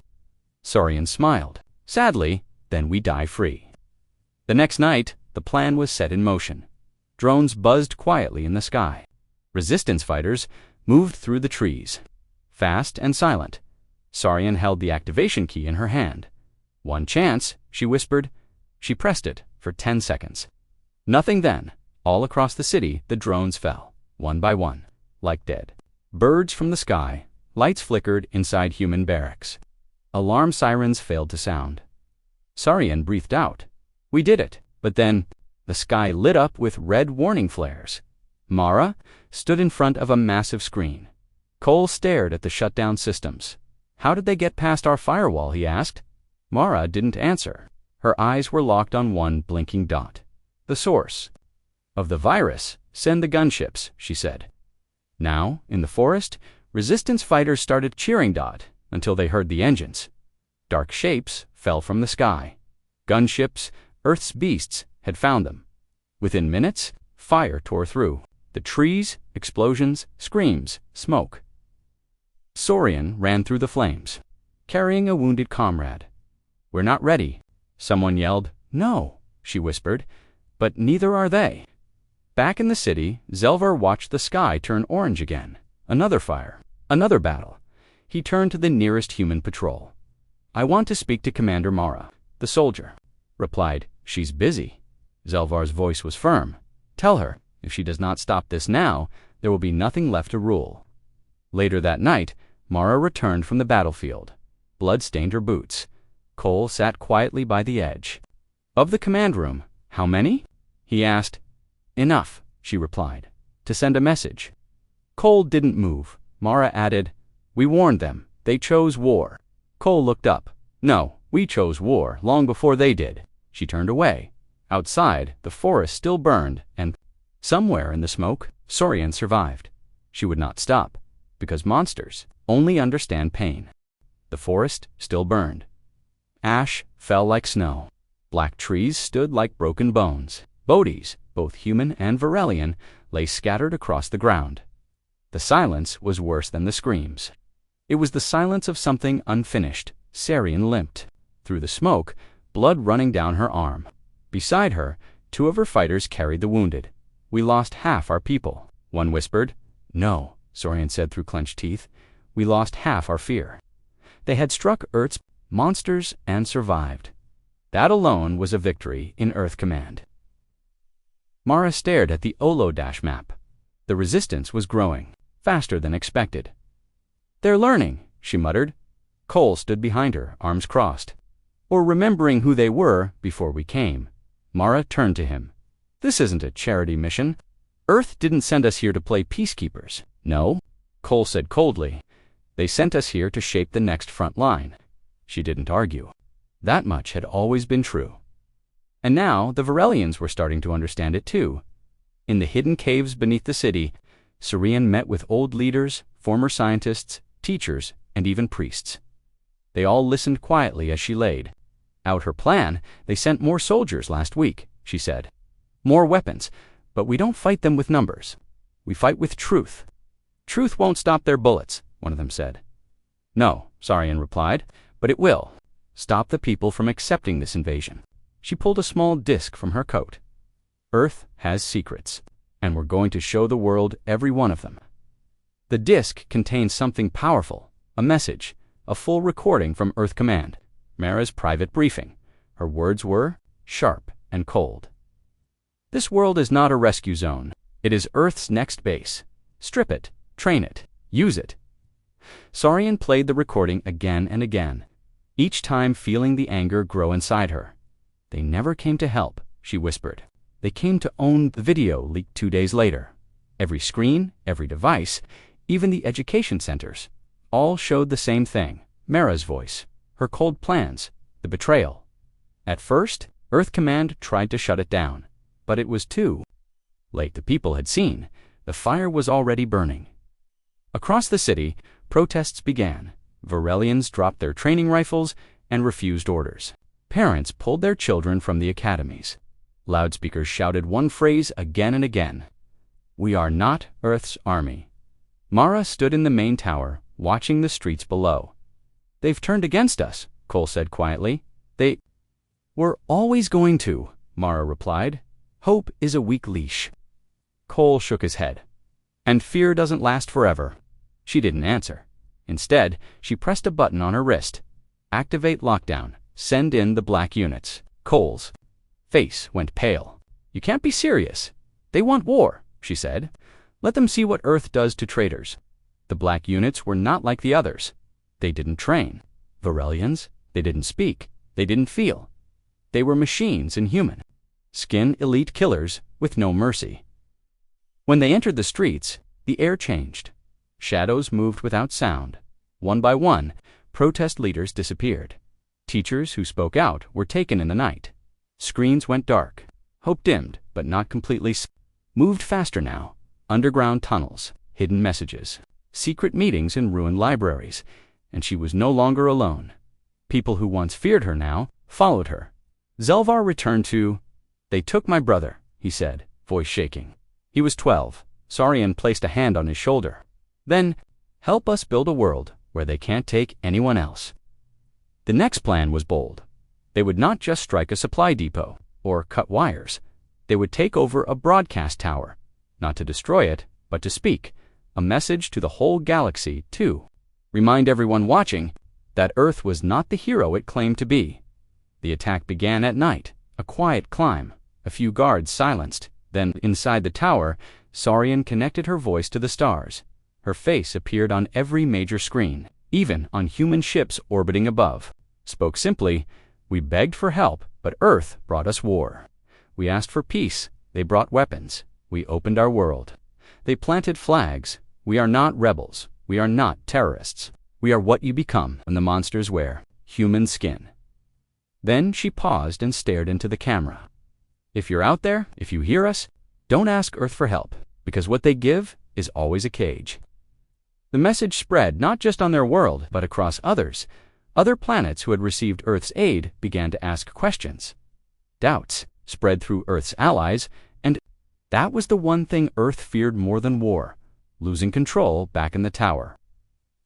Surian smiled. Sadly, then we die free. The next night, the plan was set in motion. Drones buzzed quietly in the sky. Resistance fighters moved through the trees, fast and silent. Surian held the activation key in her hand. One chance, she whispered. She pressed it for 10 seconds. Nothing then. All across the city, the drones fell, one by one, like dead birds from the sky. Lights flickered inside human barracks. Alarm sirens failed to sound. Surian breathed out. We did it. But then, the sky lit up with red warning flares. Mara stood in front of a massive screen. Cole stared at the shutdown systems. How did they get past our firewall, he asked. Mara didn't answer. Her eyes were locked on one blinking dot. The source of the virus. Send the gunships, she said. Now, in the forest, Resistance fighters started cheering Dot until they heard the engines. Dark shapes fell from the sky. Gunships, Earth's beasts, had found them. Within minutes, fire tore through. The trees, explosions, screams, smoke. Surian ran through the flames, carrying a wounded comrade. We're not ready. Someone yelled. No, she whispered, but neither are they. Back in the city, Zelvar watched the sky turn orange again. Another fire. Another battle. He turned to the nearest human patrol. I want to speak to Commander Mara. The soldier replied, She's busy. Zelvar's voice was firm. Tell her, if she does not stop this now, there will be nothing left to rule. Later that night, Mara returned from the battlefield. Blood stained her boots. Cole sat quietly by the edge. Of the command room, how many? He asked. Enough, she replied, to send a message. Cole didn't move. Mara added, We warned them. They chose war. Cole looked up. No, we chose war long before they did. She turned away. Outside, the forest still burned, and somewhere in the smoke, Surian survived. She would not stop, because monsters only understand pain. The forest still burned. Ash fell like snow. Black trees stood like broken bones. Bodies, both human and Varelian, lay scattered across the ground. The silence was worse than the screams. It was the silence of something unfinished. Surian limped. Through the smoke, blood running down her arm. Beside her, 2 of her fighters carried the wounded. We lost half our people, one whispered. No, Surian said through clenched teeth. We lost half our fear. They had struck Earth's monsters and survived. That alone was a victory in Earth Command. Mara stared at the Holodash map. The resistance was growing, faster than expected. They're learning, she muttered. Cole stood behind her, arms crossed. Or remembering who they were before we came. Mara turned to him. This isn't a charity mission. Earth didn't send us here to play peacekeepers. No, Cole said coldly. They sent us here to shape the next front line. She didn't argue. That much had always been true. And now the Varelians were starting to understand it too. In the hidden caves beneath the city, Surian met with old leaders, former scientists, teachers, and even priests. They all listened quietly as she laid out her plan. They sent more soldiers last week, she said. More weapons, but we don't fight them with numbers. We fight with truth. Truth won't stop their bullets, one of them said. No, Surian replied, but it will stop the people from accepting this invasion. She pulled a small disc from her coat. Earth has secrets, and we're going to show the world every one of them. The disc contains something powerful, a message, a full recording from Earth Command, Mara's private briefing. Her words were sharp and cold. This world is not a rescue zone. It is Earth's next base. Strip it, train it, use it. Surian played the recording again and again. each time feeling the anger grow inside her. "They never came to help," she whispered. "They came to own." The video leaked 2 days later. Every screen, every device, even the education centers, all showed the same thing: Mara's voice, her cold plans, the betrayal. At first, Earth Command tried to shut it down, but it was too late. The people had seen. The fire was already burning. Across the city, protests began. Varelians dropped their training rifles and refused orders. Parents pulled their children from the academies. Loudspeakers shouted one phrase again and again: "We are not Earth's army." Mara stood in the main tower, watching the streets below. "They've turned against us," Cole said quietly. "They were always going to," Mara replied. "Hope is a weak leash." Cole shook his head. "And fear doesn't last forever." She didn't answer. Instead, she pressed a button on her wrist. "Activate lockdown. Send in the black units." Cole's face went pale. "You can't be serious. They want war," she said. "Let them see what Earth does to traitors." The black units were not like the others. They didn't train. Varelians, they didn't speak. They didn't feel. They were machines, inhuman. Skin elite killers with no mercy. When they entered the streets, the air changed. Shadows moved without sound. One by one, protest leaders disappeared. Teachers who spoke out were taken in the night. Screens went dark. Hope dimmed, but not completely. Moved faster now. Underground tunnels, hidden messages, secret meetings in ruined libraries, and she was no longer alone. People who once feared her now followed her. Zelvar returned to. "They took my brother," he said, voice shaking. He was 12. Saurian placed a hand on his shoulder. "Then, help us build a world where they can't take anyone else." The next plan was bold. They would not just strike a supply depot or cut wires. They would take over a broadcast tower, not to destroy it, but to speak a message to the whole galaxy, too. Remind everyone watching that Earth was not the hero it claimed to be. The attack began at night, a quiet climb, a few guards silenced. Then, inside the tower, Saurian connected her voice to the stars. Her face appeared on every major screen, even on human ships orbiting above. Spoke simply: "We begged for help, but Earth brought us war. We asked for peace, they brought weapons. We opened our world. They planted flags. We are not rebels. We are not terrorists. We are what you become when the monsters wear human skin." Then she paused and stared into the camera. "If you're out there, if you hear us, don't ask Earth for help, because what they give is always a cage." The message spread not just on their world, but across others. Other planets who had received Earth's aid began to ask questions. Doubts spread through Earth's allies, and that was the one thing Earth feared more than war: losing control back in the tower.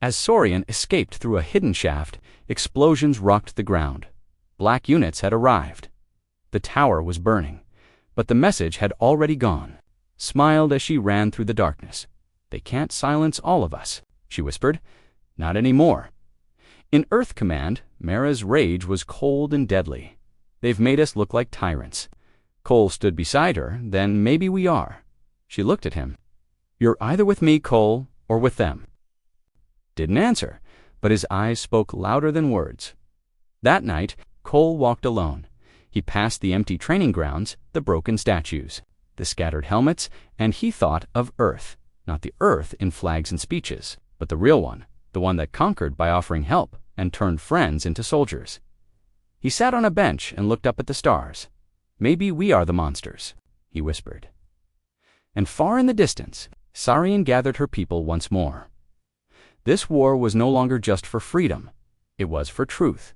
As Saurian escaped through a hidden shaft, explosions rocked the ground. Black units had arrived. The tower was burning, but the message had already gone. Smiled as she ran through the darkness. "They can't silence all of us," she whispered. "Not anymore." In Earth Command, Mara's rage was cold and deadly. "They've made us look like tyrants." Cole stood beside her. "Then maybe we are." She looked at him. "You're either with me, Cole, or with them." Didn't answer, but his eyes spoke louder than words. That night, Cole walked alone. He passed the empty training grounds, the broken statues, the scattered helmets, and he thought of Earth. Not the Earth in flags and speeches, but the real one, the one that conquered by offering help and turned friends into soldiers. He sat on a bench and looked up at the stars. "Maybe we are the monsters," he whispered. And far in the distance, Saurian gathered her people once more. This war was no longer just for freedom. It was for truth.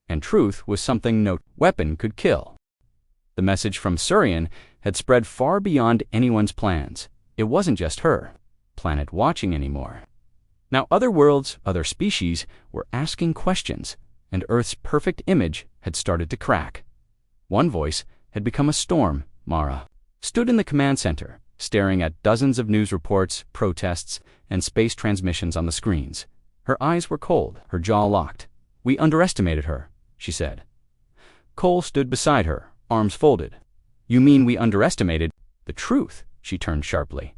And truth was something no weapon could kill. The message from Saurian had spread far beyond anyone's plans. It wasn't just her planet watching anymore. Now other worlds, other species, were asking questions, and Earth's perfect image had started to crack. One voice had become a storm. Mara stood in the command center, staring at dozens of news reports, protests, and space transmissions on the screens. Her eyes were cold, her jaw locked. "We underestimated her," she said. Cole stood beside her, arms folded. "You mean we underestimated the truth?" She turned sharply.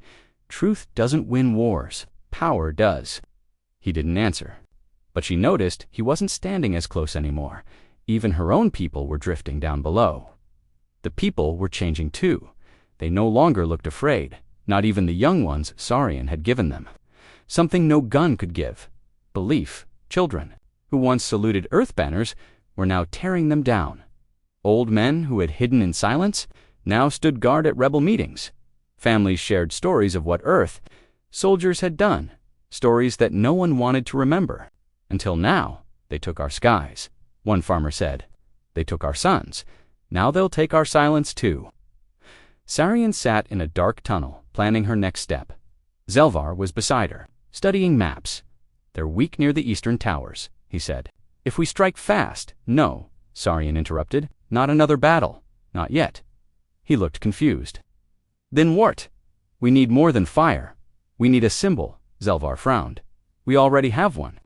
"Truth doesn't win wars. Power does." He didn't answer. But she noticed he wasn't standing as close anymore. Even her own people were drifting down below. The people were changing too. They no longer looked afraid, not even the young ones Saurian had given them. Something no gun could give. Belief. Children, who once saluted Earth banners, were now tearing them down. Old men who had hidden in silence now stood guard at rebel meetings. Families shared stories of what Earth soldiers had done, stories that no one wanted to remember. Until now, they took our skies. One farmer said, they took our sons. Now they'll take our silence too. Saurian sat in a dark tunnel, planning her next step. Zelvar was beside her, studying maps. They're weak near the eastern towers, he said. If we strike fast— No, Saurian interrupted. Not another battle. Not yet. He looked confused. Then what? We need more than fire. We need a symbol, Zelvar frowned. We already have one.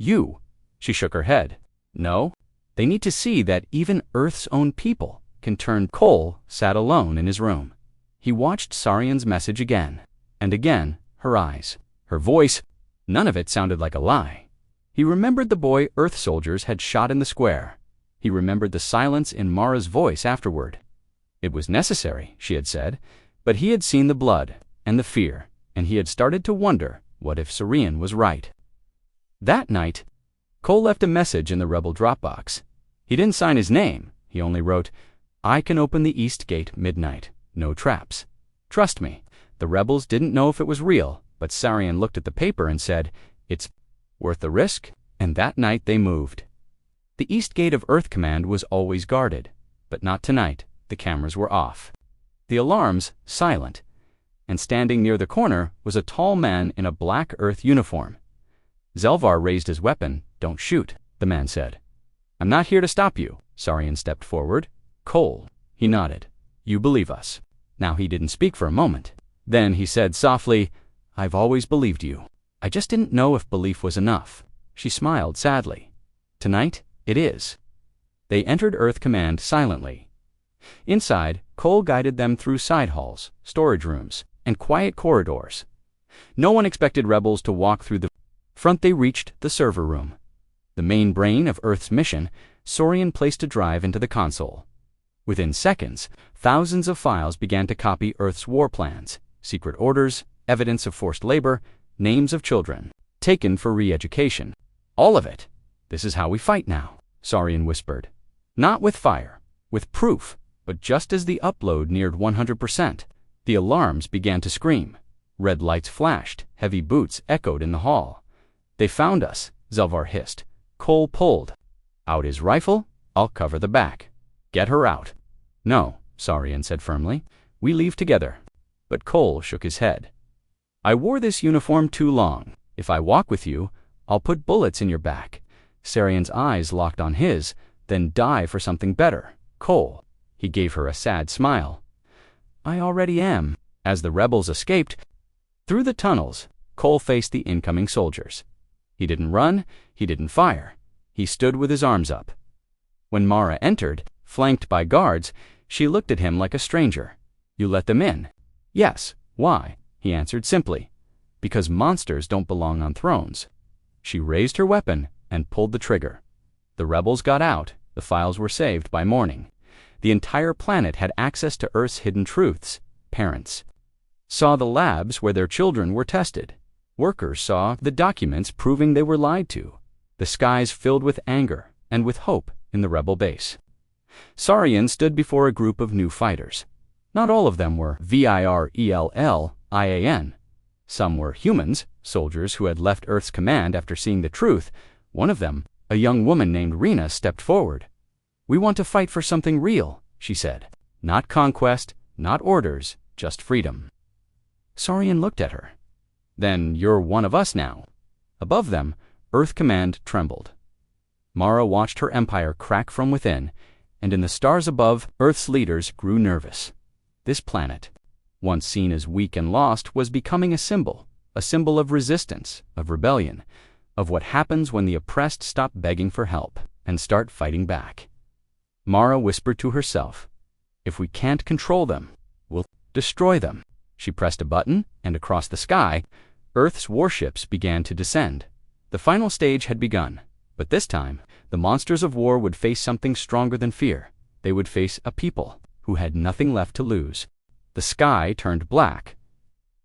You. She shook her head. No. They need to see that even Earth's own people can turn. Cole sat alone in his room. He watched Saurian's message again, and again, her eyes, her voice. None of it sounded like a lie. He remembered the boy Earth soldiers had shot in the square. He remembered the silence in Mara's voice afterward. It was necessary, she had said, but he had seen the blood and the fear, and he had started to wonder what if Saurian was right. That night, Cole left a message in the rebel Dropbox. He didn't sign his name. He only wrote, I can open the east gate midnight. No traps. Trust me. The rebels didn't know if it was real, but Saurian looked at the paper and said, it's worth the risk, and that night they moved. The east gate of Earth Command was always guarded, but not tonight. The cameras were off. The alarms silent, and standing near the corner was a tall man in a black Earth uniform. Zelvar raised his weapon. Don't shoot, the man said. I'm not here to stop you. Saurian stepped forward. Cole, he nodded. You believe us. Now he didn't speak for a moment. Then he said softly, I've always believed you. I just didn't know if belief was enough. She smiled sadly. Tonight, it is. They entered Earth Command silently. Inside, Cole guided them through side halls, storage rooms, and quiet corridors. No one expected rebels to walk through the front. They reached the server room. The main brain of Earth's mission. Saurian placed a drive into the console. Within seconds, thousands of files began to copy Earth's war plans, secret orders, evidence of forced labor, names of children taken for re-education. All of it. This is how we fight now, Saurian whispered. Not with fire, with proof. But just as the upload neared 100%, the alarms began to scream. Red lights flashed, heavy boots echoed in the hall. They found us, Zelvar hissed. Cole pulled out his rifle. I'll cover the back. Get her out. No, Saurian said firmly. We leave together. But Cole shook his head. I wore this uniform too long. If I walk with you, I'll put bullets in your back. Saurian's eyes locked on his, then die for something better. Cole. He gave her a sad smile. I already am. As the rebels escaped through the tunnels, Cole faced the incoming soldiers. He didn't run, he didn't fire. He stood with his arms up. When Mara entered, flanked by guards, she looked at him like a stranger. You let them in? Yes. Why? He answered simply. Because monsters don't belong on thrones. She raised her weapon and pulled the trigger. The rebels got out. The files were saved by morning. The entire planet had access to Earth's hidden truths. Parents saw the labs where their children were tested. Workers saw the documents proving they were lied to. The skies filled with anger and with hope in the rebel base. Saurian stood before a group of new fighters. Not all of them were Virellian. Some were humans, soldiers who had left Earth's command after seeing the truth. One of them, a young woman named Rena, stepped forward. We want to fight for something real, she said. Not conquest, not orders, just freedom. Saurian looked at her. Then you're one of us now. Above them, Earth Command trembled. Mara watched her empire crack from within, and in the stars above, Earth's leaders grew nervous. This planet, once seen as weak and lost, was becoming a symbol of resistance, of rebellion, of what happens when the oppressed stop begging for help and start fighting back. Mara whispered to herself, if we can't control them, we'll destroy them. She pressed a button, and across the sky, Earth's warships began to descend. The final stage had begun, but this time, the monsters of war would face something stronger than fear. They would face a people who had nothing left to lose. The sky turned black.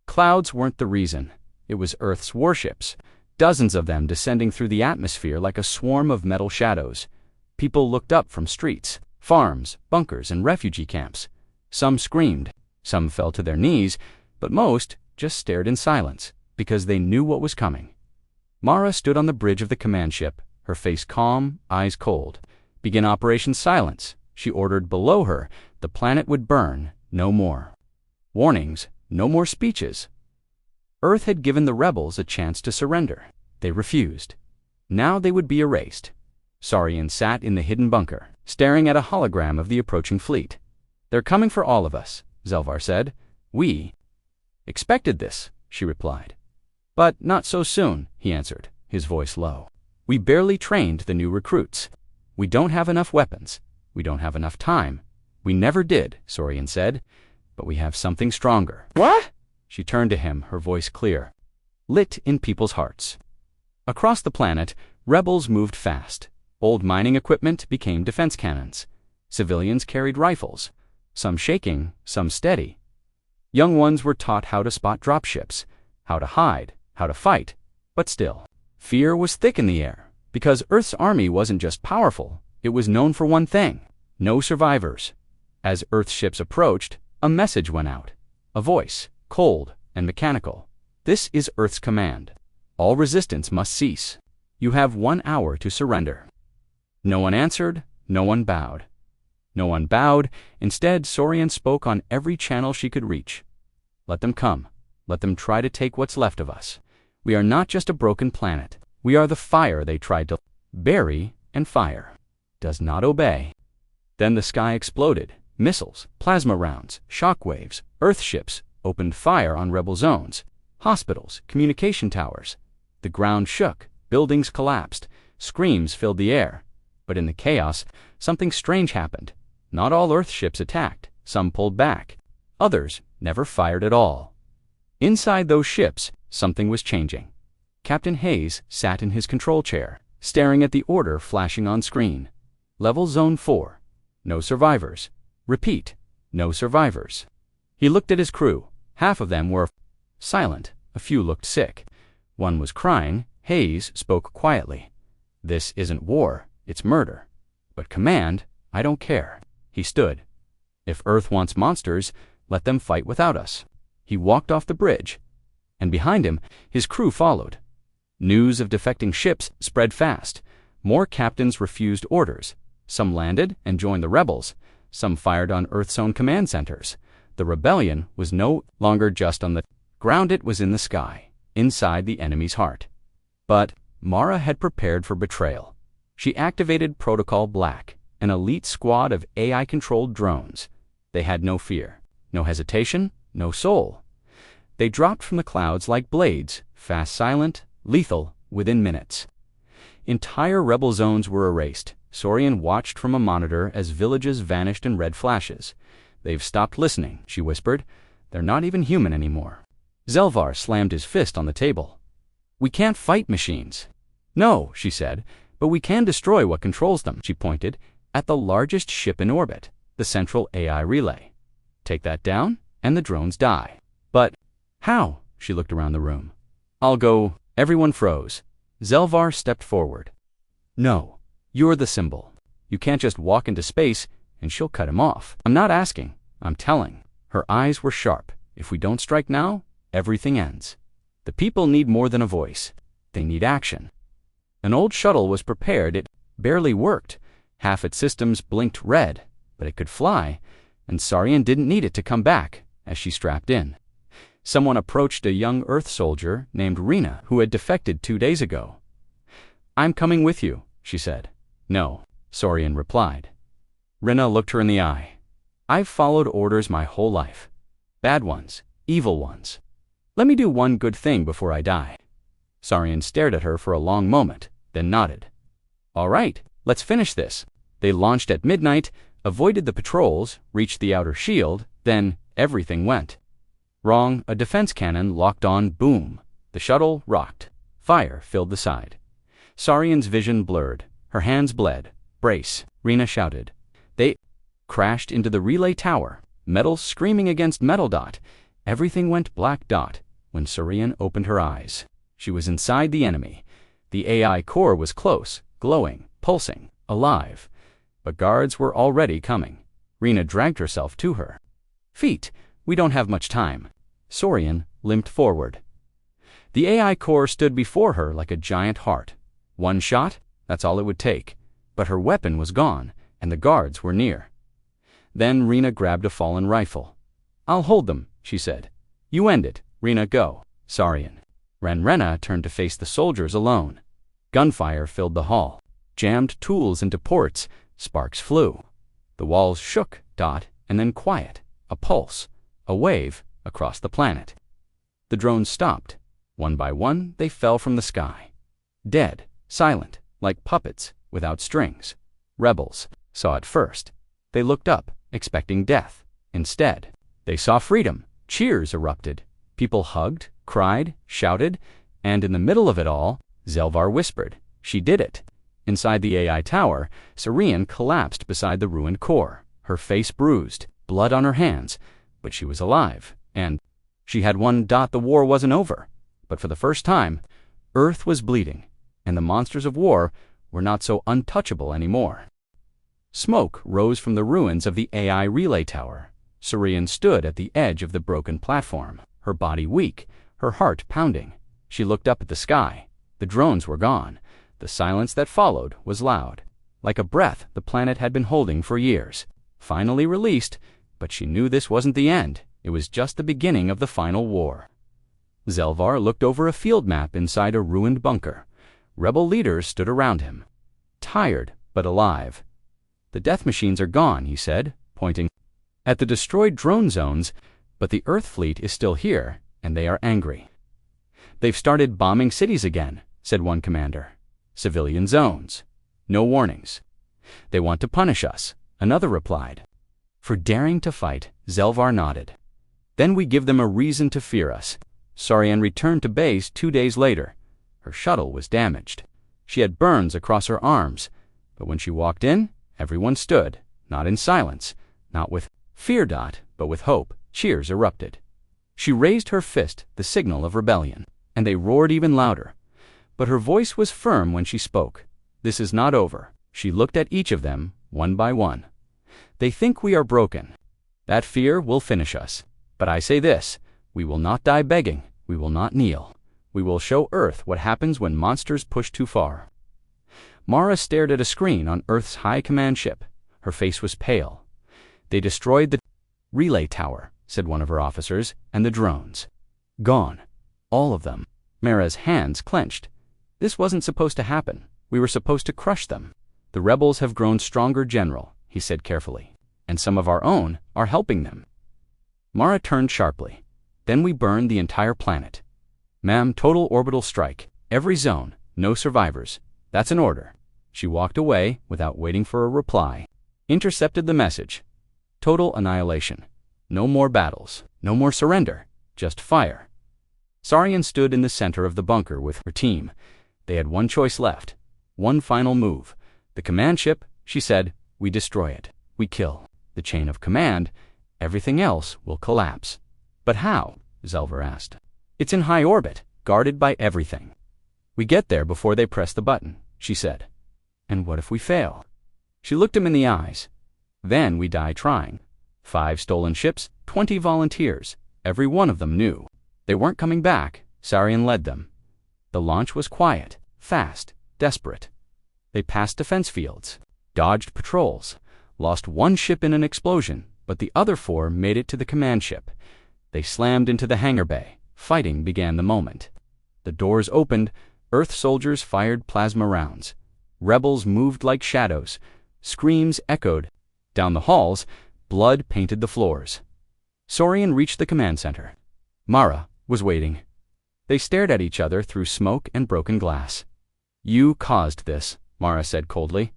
Clouds weren't the reason. It was Earth's warships, dozens of them descending through the atmosphere like a swarm of metal shadows. People looked up from streets, farms, bunkers, and refugee camps. Some screamed, some fell to their knees, but most just stared in silence, because they knew what was coming. Mara stood on the bridge of the command ship, her face calm, eyes cold. "Begin Operation Silence," she ordered. Below her, the planet would burn, no more. Warnings, no more speeches. Earth had given the rebels a chance to surrender. They refused. Now they would be erased. Saurian sat in the hidden bunker, staring at a hologram of the approaching fleet. "They're coming for all of us," Zelvar said. "We expected this," she replied. "But not so soon," he answered, his voice low. "We barely trained the new recruits. We don't have enough weapons. We don't have enough time. We never did," Saurian said. "But we have something stronger." "What?" She turned to him, her voice clear, lit in people's hearts. Across the planet, rebels moved fast. Old mining equipment became defense cannons. Civilians carried rifles, some shaking, some steady. Young ones were taught how to spot dropships, how to hide, how to fight. But still, fear was thick in the air, because Earth's army wasn't just powerful, it was known for one thing: no survivors. As Earth ships approached, a message went out. A voice, cold and mechanical. "This is Earth's command. All resistance must cease. You have 1 hour to surrender." No one answered, no one bowed. No one bowed. Instead, Saurian spoke on every channel she could reach. "Let them come. Let them try to take what's left of us. We are not just a broken planet. We are the fire they tried to bury, and fire does not obey." Then the sky exploded. Missiles, plasma rounds, shock waves, Earth ships opened fire on rebel zones, hospitals, communication towers. The ground shook, buildings collapsed, screams filled the air. But in the chaos, something strange happened. Not all Earth ships attacked. Some pulled back. Others never fired at all. Inside those ships, something was changing. Captain Hayes sat in his control chair, staring at the order flashing on screen. "Level Zone 4. No survivors. Repeat, no survivors." He looked at his crew. Half of them were silent. A few looked sick. One was crying. Hayes spoke quietly. "This isn't war. It's murder. But command, I don't care." He stood. "If Earth wants monsters, let them fight without us." He walked off the bridge, and behind him, his crew followed. News of defecting ships spread fast. More captains refused orders. Some landed and joined the rebels. Some fired on Earth's own command centers. The rebellion was no longer just on the ground, it was in the sky, inside the enemy's heart. But Mara had prepared for betrayal. She activated Protocol Black, an elite squad of AI-controlled drones. They had no fear, no hesitation, no soul. They dropped from the clouds like blades, fast, silent, lethal, within minutes. Entire rebel zones were erased. Saurian watched from a monitor as villages vanished in red flashes. "They've stopped listening," she whispered. "They're not even human anymore." Zelvar slammed his fist on the table. "We can't fight machines." "No," she said, "but we can destroy what controls them." She pointed at the largest ship in orbit, the central AI relay. "Take that down, and the drones die." "But how?" She looked around the room. "I'll go." Everyone froze. Zelvar stepped forward. "No, you're the symbol. You can't just walk into space and she'll cut him off." "I'm not asking, I'm telling." Her eyes were sharp. "If we don't strike now, everything ends. The people need more than a voice. They need action." An old shuttle was prepared. It barely worked. Half its systems blinked red, but it could fly, and Saurian didn't need it to come back as she strapped in. Someone approached a young Earth soldier named Rena, who had defected 2 days ago. "I'm coming with you," she said. "No," Saurian replied. Rena looked her in the eye. "I've followed orders my whole life. Bad ones, evil ones. Let me do one good thing before I die." Saurian stared at her for a long moment, then nodded. "All right, let's finish this." They launched at midnight, avoided the patrols, reached the outer shield, then everything went wrong. A defense cannon locked on. Boom. The shuttle rocked, Fire filled the side. Saurian's vision blurred. Her hands bled. "Brace," Rena shouted. They crashed into the relay tower, metal screaming against metal. Everything went black. When Saurian opened her eyes, she was inside the enemy. The AI core was close, glowing, pulsing, alive. But guards were already coming. Rena dragged herself to her feet. "We don't have much time." Saurian limped forward. The AI core stood before her like a giant heart. One shot, that's all it would take. But her weapon was gone, and the guards were near. Then Rena grabbed a fallen rifle. "I'll hold them," she said. "You end it, Rena, go." Saurian. Rena turned to face the soldiers alone. Gunfire filled the hall, jammed tools into ports, sparks flew. The walls shook, and then quiet, a pulse, a wave across the planet. The drones stopped. One by one, they fell from the sky. Dead, silent, like puppets, without strings. Rebels saw it first. They looked up, expecting death. Instead, they saw freedom. Cheers erupted. People hugged, cried, shouted, and in the middle of it all, Zelvar whispered, "She did it." Inside the AI tower, Saurian collapsed beside the ruined core, her face bruised, blood on her hands, but she was alive, and she had won. The war wasn't over, but for the first time, Earth was bleeding, and the monsters of war were not so untouchable anymore. Smoke rose from the ruins of the AI relay tower. Saurian stood at the edge of the broken platform, her body weak, her heart pounding. She looked up at the sky. The drones were gone. The silence that followed was loud, like a breath the planet had been holding for years. Finally released, but she knew this wasn't the end. It was just the beginning of the final war. Zelvar looked over a field map inside a ruined bunker. Rebel leaders stood around him, tired but alive. "The death machines are gone," he said, pointing at the destroyed drone zones, "but the Earth fleet is still here, and they are angry." "They've started bombing cities again," said one commander. "Civilian zones. No warnings. They want to punish us," another replied. "For daring to fight," Zelvar nodded. "Then we give them a reason to fear us." Saurian returned to base 2 days later. Her shuttle was damaged. She had burns across her arms, but when she walked in, everyone stood, not in silence, not with fear, but with hope. Cheers erupted. She raised her fist, the signal of rebellion, and they roared even louder. But her voice was firm when she spoke. "This is not over." She looked at each of them, one by one. "They think we are broken. That fear will finish us. But I say this, we will not die begging, we will not kneel. We will show Earth what happens when monsters push too far." Mara stared at a screen on Earth's high command ship. Her face was pale. "They destroyed the relay tower," said one of her officers, "and the drones. Gone. All of them." Mara's hands clenched. "This wasn't supposed to happen. We were supposed to crush them." "The rebels have grown stronger, General," he said carefully, "and some of our own are helping them." Mara turned sharply. "Then we burned the entire planet." "Ma'am, total orbital strike. Every zone. No survivors. That's an order." She walked away without waiting for a reply. Intercepted the message. "Total annihilation. No more battles. No more surrender. Just fire." Saurian stood in the center of the bunker with her team. They had one choice left. One final move. "The command ship," she said, "we destroy it. We kill the chain of command. Everything else will collapse." "But how?" Zelvar asked. "It's in high orbit, guarded by everything." "We get there before they press the button," she said. "And what if we fail?" She looked him in the eyes. "Then we die trying. 5 stolen ships, 20 volunteers. Every one of them knew. They weren't coming back." Saurian led them. The launch was quiet, fast, desperate. They passed defense fields, dodged patrols, lost 1 ship in an explosion, but the other 4 made it to the command ship. They slammed into the hangar bay. Fighting began the moment. The doors opened. Earth soldiers fired plasma rounds. Rebels moved like shadows. Screams echoed. Down the halls, blood painted the floors. Saurian reached the command center. Mara was waiting. They stared at each other through smoke and broken glass. "You caused this," Mara said coldly.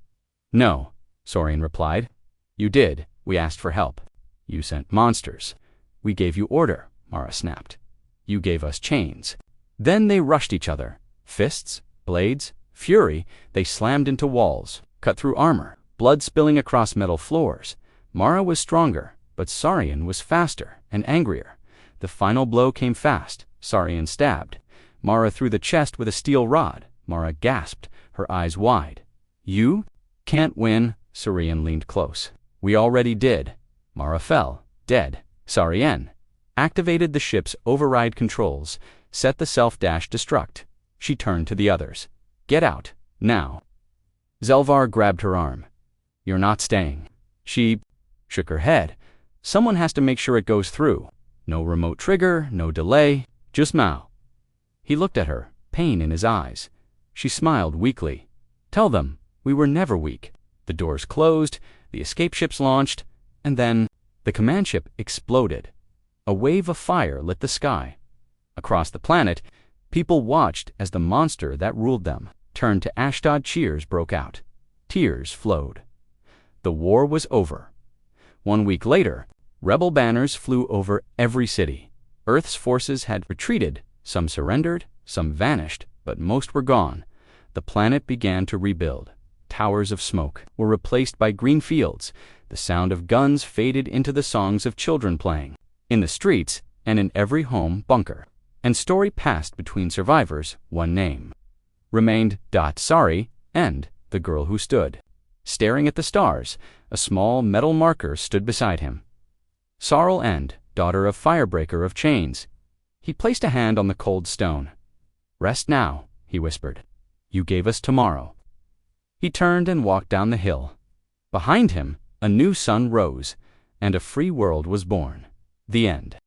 "No," Saurian replied. "You did. We asked for help. You sent monsters. We gave you order," Mara snapped. "You gave us chains." Then they rushed each other. Fists, blades, fury, they slammed into walls, cut through armor, blood spilling across metal floors. Mara was stronger, but Sarian was faster and angrier. The final blow came fast. Sarian stabbed Mara through the chest with a steel rod. Mara gasped, her eyes wide. "You can't win." Sarian leaned close. "We already did." Mara fell, dead. Sarian activated the ship's override controls, set the self-destruct. She turned to the others. "Get out, now." Zelvar grabbed her arm. "You're not staying." She shook her head. "Someone has to make sure it goes through. No remote trigger, no delay, just Mao." He looked at her, pain in his eyes. She smiled weakly. "Tell them, we were never weak." The doors closed, the escape ships launched, and then the command ship exploded. A wave of fire lit the sky. Across the planet, people watched as the monster that ruled them turned to Ashdod. Cheers broke out. Tears flowed. The war was over. 1 week later, rebel banners flew over every city. Earth's forces had retreated. Some surrendered, some vanished, but most were gone. The planet began to rebuild. Towers of smoke were replaced by green fields. The sound of guns faded into the songs of children playing. In the streets and in every home bunker. And story passed between survivors. One name remained. Sari, and the girl who stood staring at the stars. A small metal marker stood beside him. Sarl End, daughter of Firebreaker of Chains. He placed a hand on the cold stone. "Rest now," he whispered. "You gave us tomorrow." He turned and walked down the hill. Behind him, a new sun rose, and a free world was born. The end.